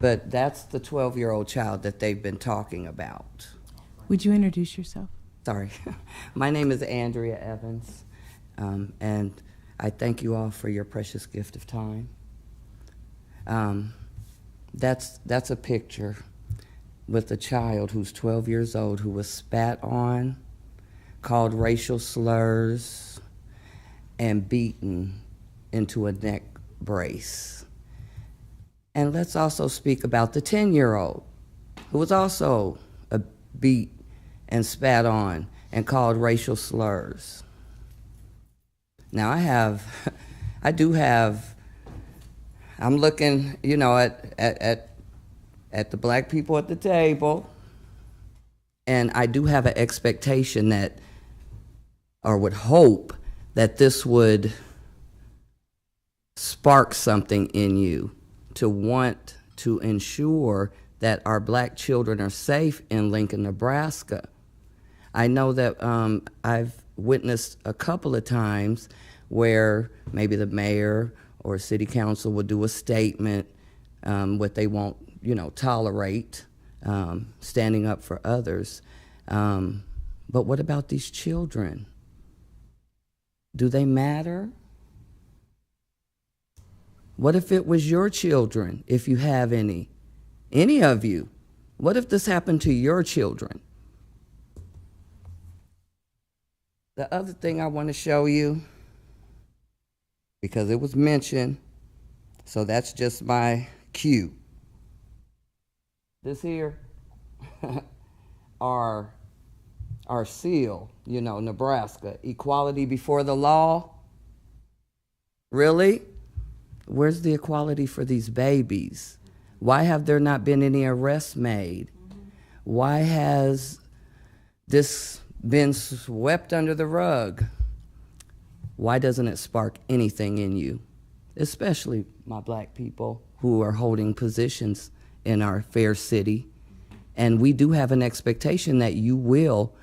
but that's the 12-year-old child that they've been talking about. Would you introduce yourself? Sorry. My name is Andrea Evans, and I thank you all for your precious gift of time. That's a picture with a child who's 12 years old who was spat on, called racial slurs, and beaten into a neck brace. And let's also speak about the 10-year-old who was also beat and spat on and called racial slurs. Now I'm looking, you know, at the black people at the table, and I do have an expectation that, or would hope that this would spark something in you to want to ensure that our black children are safe in Lincoln, Nebraska. I know that I've witnessed a couple of times where maybe the mayor or city council will do a statement, what they won't, you know, tolerate, standing up for others. But what about these children? Do they matter? What if it was your children, if you have any of you? What if this happened to your children? The other thing I want to show you, because it was mentioned, so that's just my cue. This here, our seal, you know, Nebraska, equality before the law. Really? Where's the equality for these babies? Why have there not been any arrests made? Why has this been swept under the rug? Why doesn't it spark anything in you, especially my black people who are holding positions in our fair city? And we do have an expectation that you will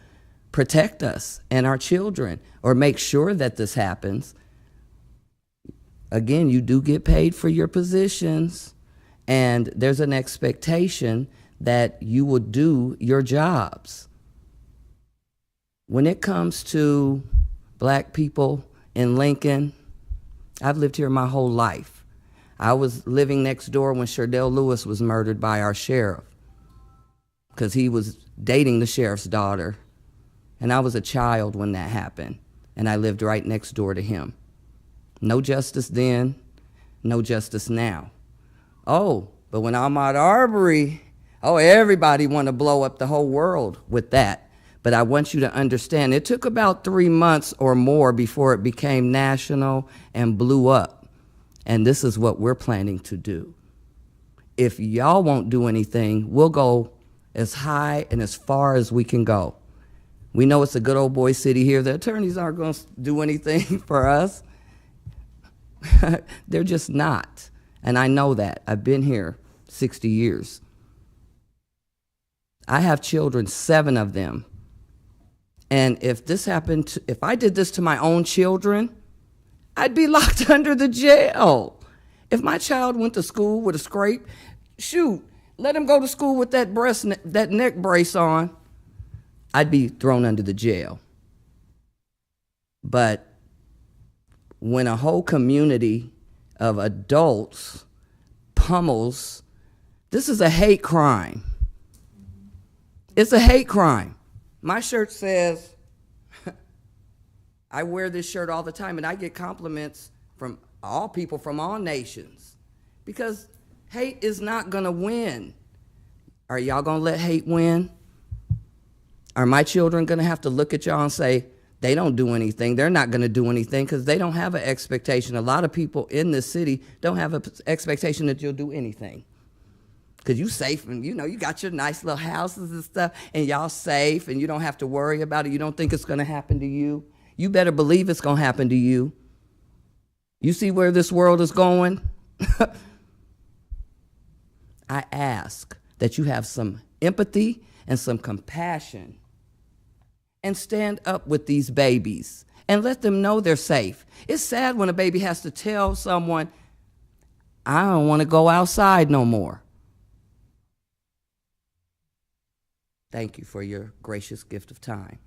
protect us and our children, or make sure that this happens. Again, you do get paid for your positions, and there's an expectation that you will do your jobs. When it comes to black people in Lincoln, I've lived here my whole life. I was living next door when Sherdell Lewis was murdered by our sheriff because he was dating the sheriff's daughter. And I was a child when that happened, and I lived right next door to him. No justice then, no justice now. Oh, but when Ahmaud Arbery, everybody want to blow up the whole world with that. But I want you to understand, it took about 3 months or more before it became national and blew up. And this is what we're planning to do. If y'all won't do anything, we'll go as high and as far as we can go. We know it's a good old boy city here. The attorneys aren't going to do anything for us. They're just not. And I know that. I've been here 60 years. I have children, 7 of them. And if this happened, if I did this to my own children, I'd be locked under the jail. If my child went to school with a scrape, shoot, let him go to school with that neck brace on. I'd be thrown under the jail. But when a whole community of adults pummels, this is a hate crime. It's a hate crime. My shirt says, I wear this shirt all the time, and I get compliments from all people from all nations, because hate is not gonna win. Are y'all gonna let hate win? Are my children gonna have to look at y'all and say, they don't do anything, they're not gonna do anything, because they don't have an expectation. A lot of people in this city don't have an expectation that you'll do anything. Because you safe, and you got your nice little houses and stuff, and y'all safe, and you don't have to worry about it. You don't think it's gonna happen to you. You better believe it's gonna happen to you. You see where this world is going? I ask that you have some empathy and some compassion and stand up with these babies and let them know they're safe. It's sad when a baby has to tell someone, I don't want to go outside no more. Thank you for your gracious gift of time.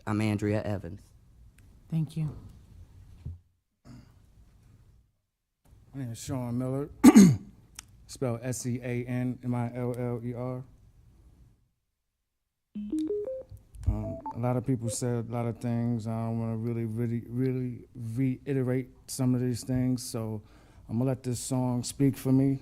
I'm Andrea Evans. Thank you. My name is Sean Miller, spelled SeanMiller. A lot of people said a lot of things. I don't want to really reiterate some of these things, so I'm gonna let this song speak for me.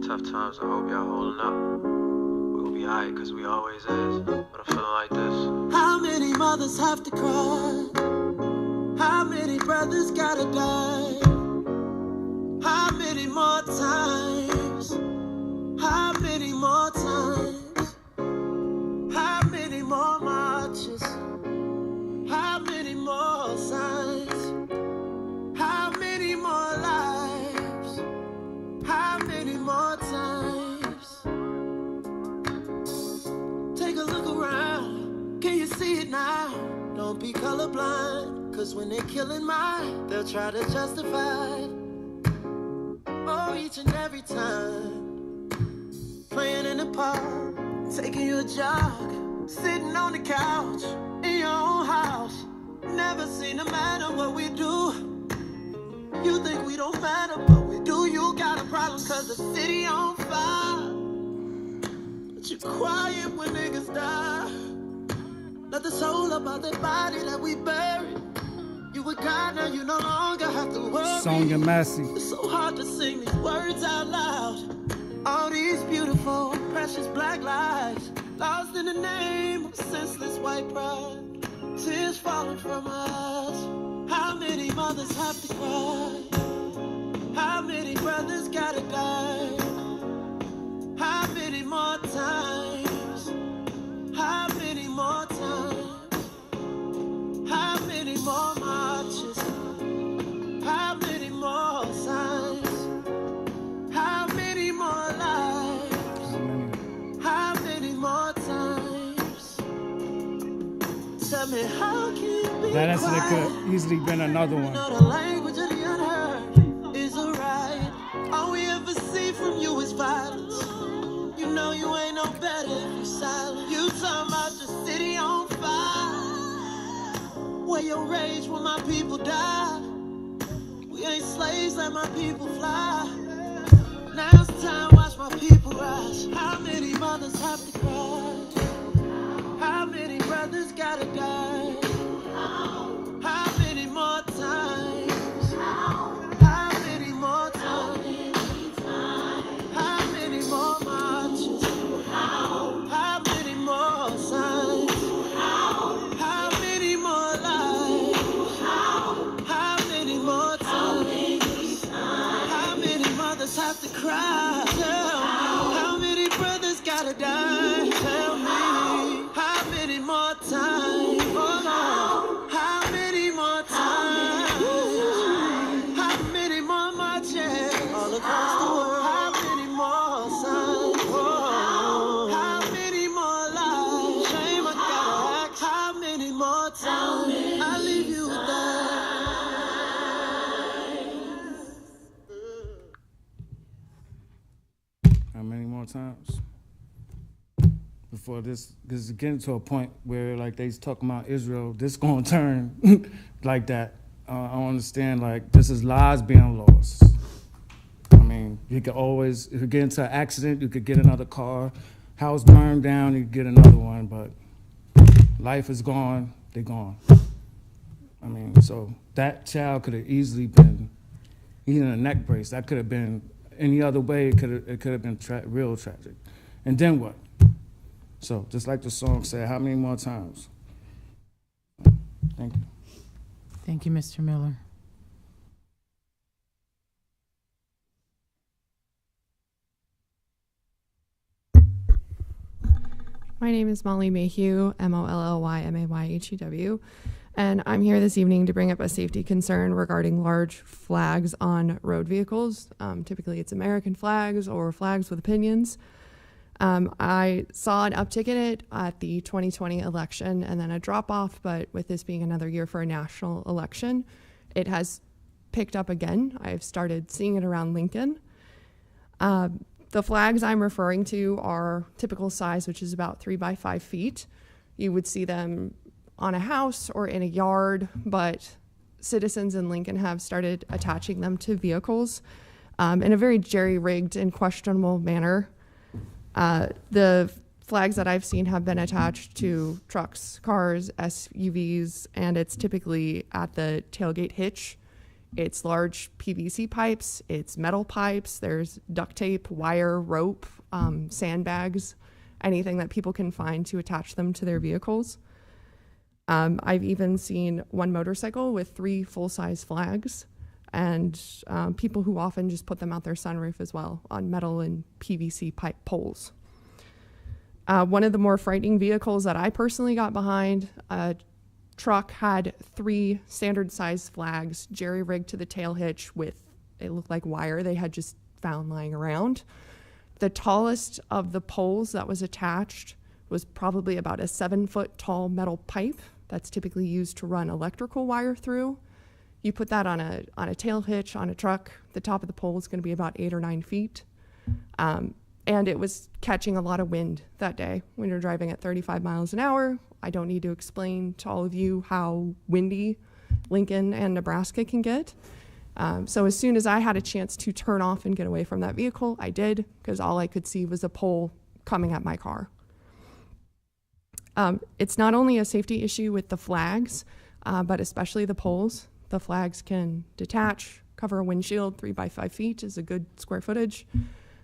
Tough times, I hope y'all holding up. We'll be alright, cause we always is. But I'm feeling like this. How many mothers have to cry? How many brothers gotta die? How many more times? How many more times? How many more marches? How many more signs? How many more lives? How many more times? Take a look around. Can you see it now? Don't be colorblind, cause when they're killing mine, they'll try to justify it. Oh, each and every time. Playing in the park, taking you a jog, sitting on the couch, in your own house. Never seem to matter what we do. You think we don't matter, but we do. You got a problem cause the city on fire, but you quiet when niggas die. Let the soul about that body that we buried. You were God, now you no longer have to worry. Song and Massey. It's so hard to sing these words out loud. All these beautiful, precious black lives lost in the name of senseless white pride. Tears falling from our eyes. How many mothers have to cry? How many brothers gotta die? How many more times? How many more times? How many more marches? How many more signs? How many more lives? How many more times? Tell me, how can you be That answer quiet? could easily been another one. The language of the unheard is a riot. All we ever see from you is violence. You know you ain't no better if you're silent. You talking about the city on fire, where your rage when my people die. We ain't slaves, let my people fly. Now it's time, watch my people rise. How many mothers have to cry? How many brothers gotta die? How many more times? How many more times? How many more marches? How many more signs? How many more lives? How many more times? How many mothers have to cry? Tell me. How many brothers gotta die? Tell me. How many more times? Oh, no. How many more times? How many more marches all across the world? How many more signs? Oh, many more times before this is getting to a point where like they's talking about Israel, this gonna turn like that. I don't understand, like, this is lives being lost. I mean, you could always, if you get into an accident, you could get another car, house burned down, you could get another one, but life is gone, they're gone. I mean, so that child could have easily been needing a neck brace. That could have been any other way. It could have been real tragic. And then what? So just like the song said, how many more times? Thank you. Thank you, Mr. Miller. My name is Molly Mayhew, MOLLYMAYHEW, and I'm here this evening to bring up a safety concern regarding large flags on road vehicles. Typically it's American flags or flags with opinions. I saw an uptick in it at the 2020 election and then a drop off, but with this being another year for a national election, it has picked up again. I've started seeing it around Lincoln. The flags I'm referring to are typical size, which is about 3 by 5 feet. You would see them on a house or in a yard, but citizens in Lincoln have started attaching them to vehicles in a very jerry-rigged and questionable manner. The flags that I've seen have been attached to trucks, cars, SUVs, and it's typically at the tailgate hitch. It's large PVC pipes, it's metal pipes, there's duct tape, wire, rope, sandbags, anything that people can find to attach them to their vehicles. I've even seen one motorcycle with 3 full-size flags, and people who often just put them out their sunroof as well on metal and PVC pipe poles. One of the more frightening vehicles that I personally got behind, a truck had 3 standard size flags jerry-rigged to the tail hitch with, it looked like wire they had just found lying around. The tallest of the poles that was attached was probably about a 7-foot tall metal pipe that's typically used to run electrical wire through. You put that on a tail hitch on a truck, the top of the pole is going to be about 8 or 9 feet. And it was catching a lot of wind that day when you're driving at 35 miles an hour. I don't need to explain to all of you how windy Lincoln and Nebraska can get. So as soon as I had a chance to turn off and get away from that vehicle, I did, because all I could see was a pole coming at my car. It's not only a safety issue with the flags, but especially the poles. The flags can detach, cover a windshield. 3 by 5 feet is a good square footage.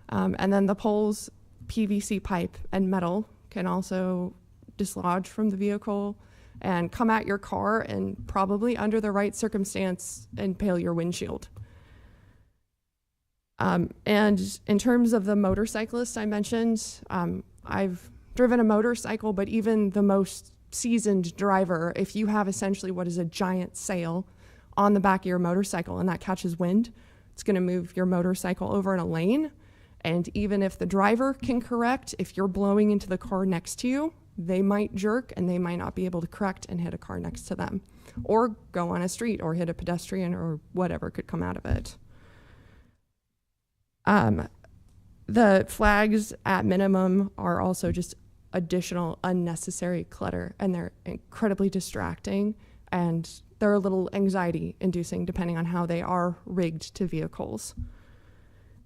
And then the poles, PVC pipe and metal can also dislodge from the vehicle and come at your car and probably under the right circumstance impale your windshield. And in terms of the motorcyclist I mentioned, I've driven a motorcycle, but even the most seasoned driver, if you have essentially what is a giant sail on the back of your motorcycle and that catches wind, it's going to move your motorcycle over in a lane. And even if the driver can correct, if you're blowing into the car next to you, they might jerk and they might not be able to correct and hit a car next to them, or go on a street or hit a pedestrian or whatever could come out of it. The flags at minimum are also just additional unnecessary clutter, and they're incredibly distracting, and they're a little anxiety inducing depending on how they are rigged to vehicles.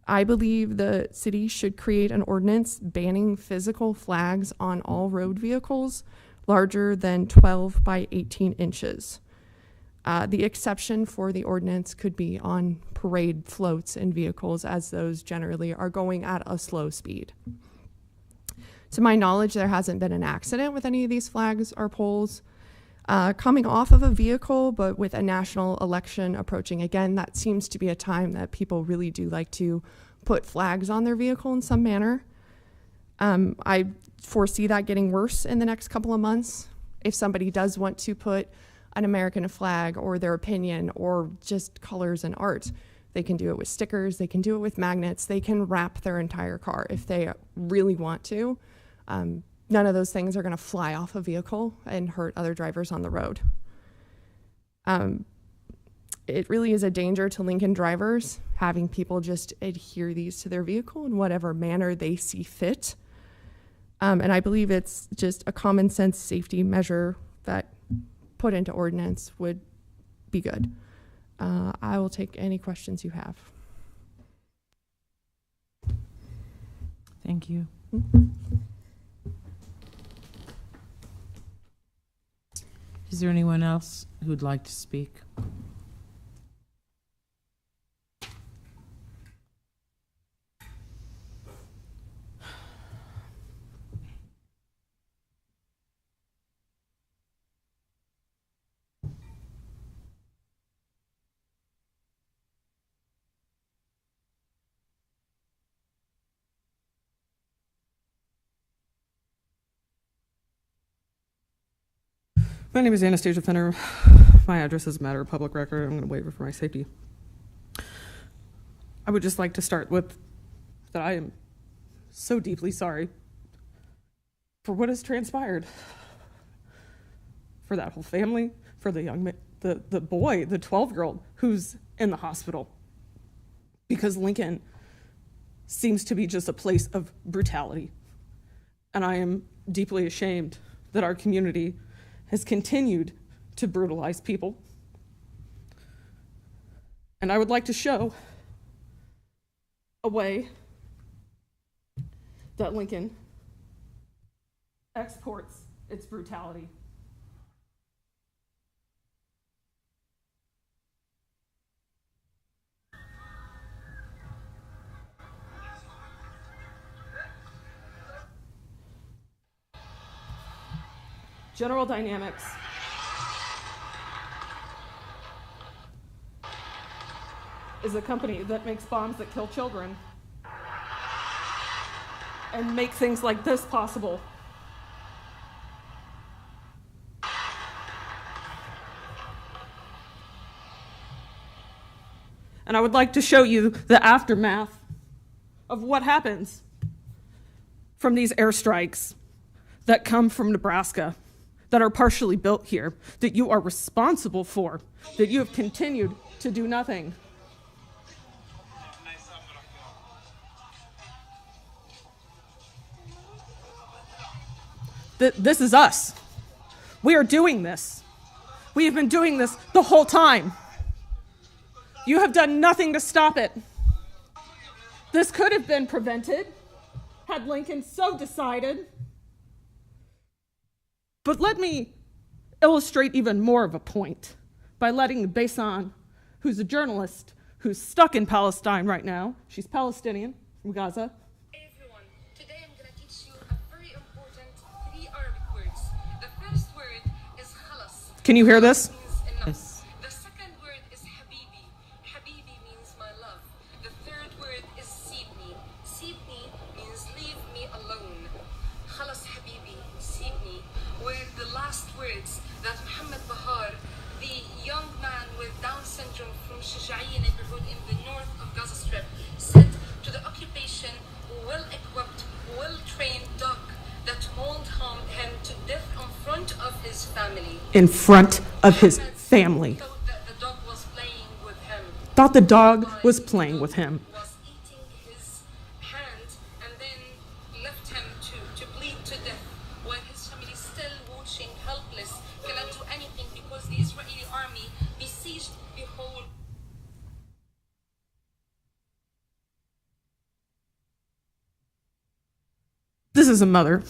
I believe the city should create an ordinance banning physical flags on all road vehicles larger than 12 by 18 inches. The exception for the ordinance could be on parade floats and vehicles, as those generally are going at a slow speed. To my knowledge, there hasn't been an accident with any of these flags or poles. Coming off of a vehicle, but with a national election approaching again, that seems to be a time that people really do like to put flags on their vehicle in some manner. I foresee that getting worse in the next couple of months. If somebody does want to put an American flag or their opinion or just colors and art, they can do it with stickers, they can do it with magnets, they can wrap their entire car if they really want to. None of those things are going to fly off a vehicle and hurt other drivers on the road. it really is a danger to Lincoln drivers, having people just adhere these to their vehicle in whatever manner they see fit. And I believe it's just a common sense safety measure that put into ordinance would be good. I will take any questions you have. Thank you. Is there anyone else who'd like to speak? My name is Anastasia Fenner. My address is a matter of public record. I'm going to waive it for my safety. I would just like to start with that I am so deeply sorry for what has transpired. For that whole family, for the young man, the boy, the 12-year-old who's in the hospital. Because Lincoln seems to be just a place of brutality. And I am deeply ashamed that our community has continued to brutalize people. And I would like to show a way that Lincoln exports its brutality. General Dynamics is a company that makes bombs that kill children and make things like this possible. And I would like to show you the aftermath of what happens from these airstrikes that come from Nebraska, that are partially built here, that you are responsible for, that you have continued to do nothing. This is us. We are doing this. We have been doing this the whole time. You have done nothing to stop it. This could have been prevented had Lincoln so decided. But let me illustrate even more of a point by letting Basan, who's a journalist, who's stuck in Palestine right now. She's Palestinian from Gaza. Hey everyone, today I'm going to teach you a very important 3 Arabic words. The first word is khalas. Can you hear this? Yes. The second word is habibi. Habibi means my love. The third word is sibni. Sibni means leave me alone. Khalas habibi, sibni were the last words that Muhammad Bahar, the young man with Down syndrome from Shajaiya neighborhood in the north of Gaza Strip, said to the occupation well-equipped, well-trained dog that mauled him to death in front of his family. In front of his family. Thought that the dog was playing with him. Thought the dog was playing with him. Was eating his hand and then left him to bleed to death while his family still watching helpless, cannot do anything because the Israeli army besieged the whole. This is a mother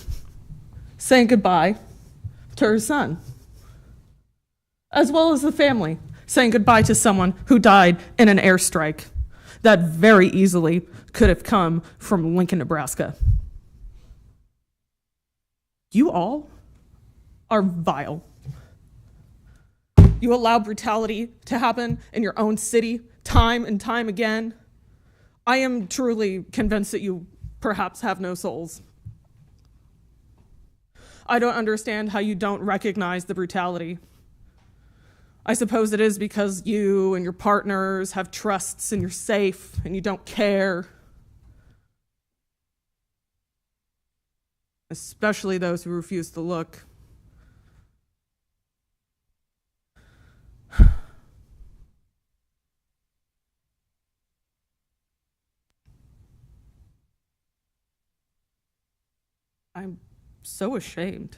saying goodbye to her son, as well as the family saying goodbye to someone who died in an airstrike that very easily could have come from Lincoln, Nebraska. You all are vile. You allow brutality to happen in your own city time and time again. I am truly convinced that you perhaps have no souls. I don't understand how you don't recognize the brutality. I suppose it is because you and your partners have trusts and you're safe and you don't care. Especially those who refuse to look. I'm so ashamed.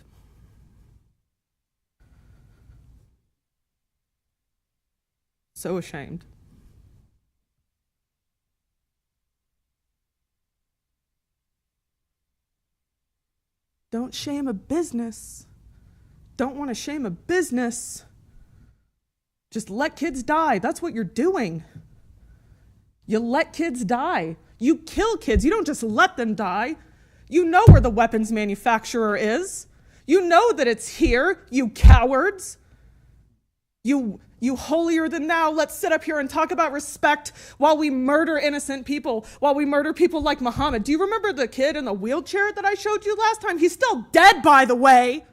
So ashamed. Don't shame a business. Don't want to shame a business. Just let kids die. That's what you're doing. You let kids die. You kill kids. You don't just let them die. You know where the weapons manufacturer is. You know that it's here, you cowards. You holier than thou, let's sit up here and talk about respect while we murder innocent people, while we murder people like Muhammad. Do you remember the kid in the wheelchair that I showed you last time? He's still dead, by the way.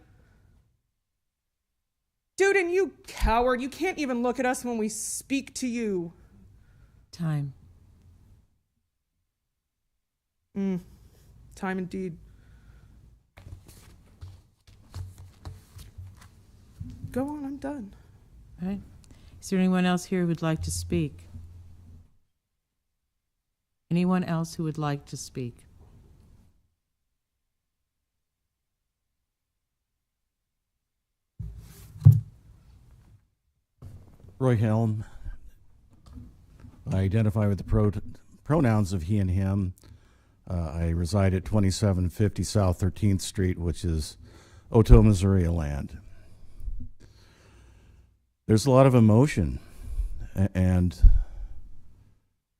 Dude, and you coward, you can't even look at us when we speak to you. Time. Time indeed. Go on, I'm done. All right. Is there anyone else here who would like to speak? Anyone else who would like to speak? Roy Helm. I identify with the pronouns of he and him. I reside at 2750 South 13th Street, which is Otoe, Missouri land. There's a lot of emotion, and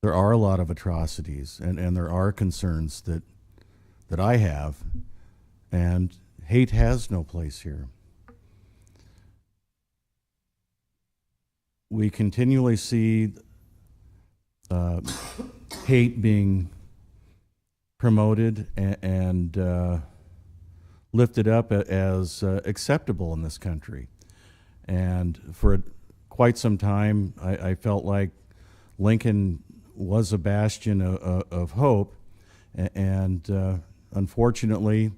there are a lot of atrocities, and there are concerns that I have, and hate has no place here. We continually see hate being promoted and lifted up as acceptable in this country. And for quite some time, I felt like Lincoln was a bastion of hope. And unfortunately,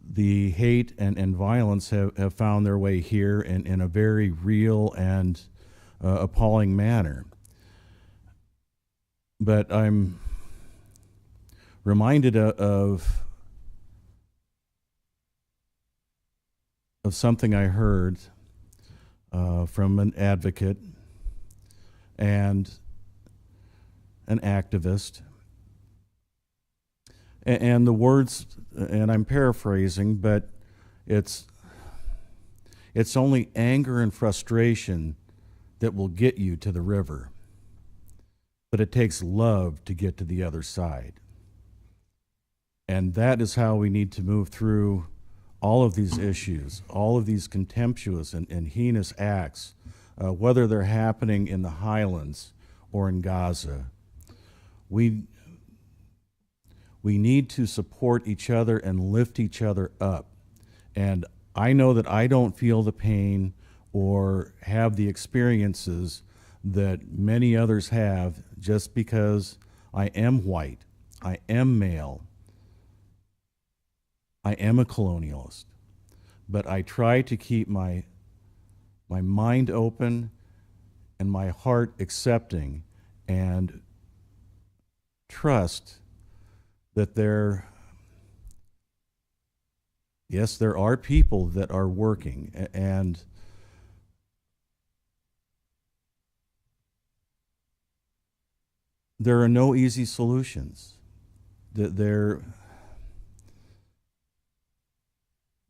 the hate and violence have found their way here in a very real and appalling manner. But I'm reminded of something I heard from an advocate and an activist. And the words, and I'm paraphrasing, but it's only anger and frustration that will get you to the river. But it takes love to get to the other side. And that is how we need to move through all of these issues, all of these contemptuous and heinous acts, whether they're happening in the Highlands or in Gaza. We need to support each other and lift each other up. And I know that I don't feel the pain or have the experiences that many others have just because I am white, I am male, I am a colonialist. But I try to keep my mind open and my heart accepting and trust that there are people that are working, and there are no easy solutions. There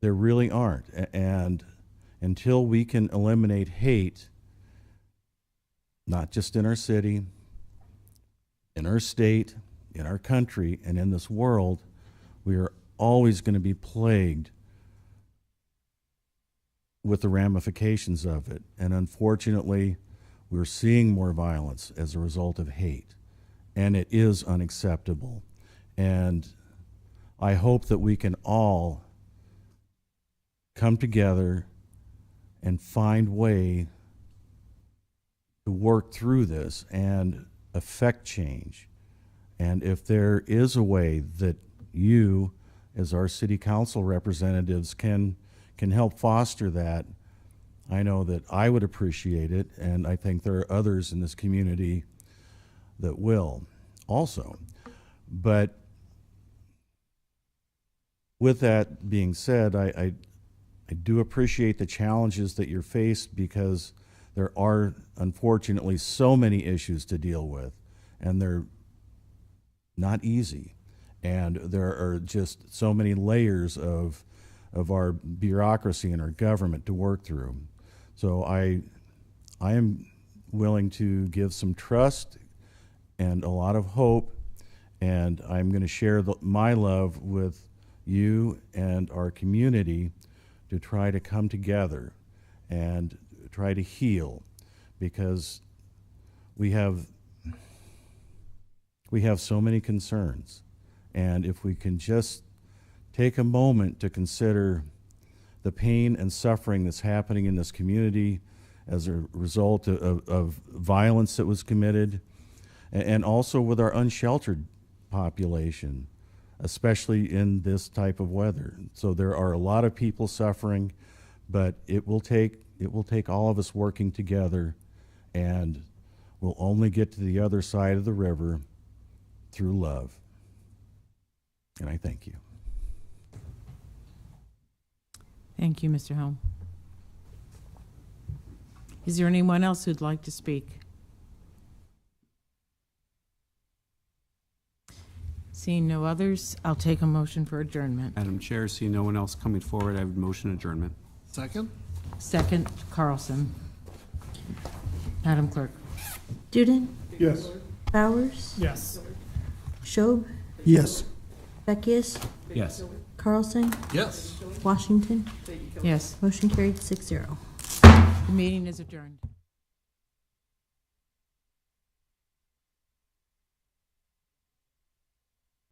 really aren't. And until we can eliminate hate, not just in our city, in our state, in our country, and in this world, we are always going to be plagued with the ramifications of it. And unfortunately, we're seeing more violence as a result of hate. And it is unacceptable. And I hope that we can all come together and find way to work through this and affect change. And if there is a way that you, as our city council representatives, can help foster that, I know that I would appreciate it, and I think there are others in this community that will also. But with that being said, I do appreciate the challenges that you're faced because there are unfortunately so many issues to deal with, and they're not easy. And there are just so many layers of our bureaucracy and our government to work through. So I am willing to give some trust and a lot of hope, and I'm going to share my love with you and our community to try to come together and try to heal, because we have so many concerns. And if we can just take a moment to consider the pain and suffering that's happening in this community as a result of violence that was committed, and also with our unsheltered population, especially in this type of weather. So there are a lot of people suffering, but it will take all of us working together, and we'll only get to the other side of the river through love. And I thank you. Thank you, Mr. Helm. Is there anyone else who'd like to speak? Seeing no others, I'll take a motion for adjournment. Madam Chair, seeing no one else coming forward, I would motion adjournment. Second? Second, Carlson. Madam Clerk. Duden, Yes. Bowers, Yes. Schob, Yes. Beckius, Yes. Carlson, Yes. Washington. Yes, Motion carried 6-0. the meeting is adjourned.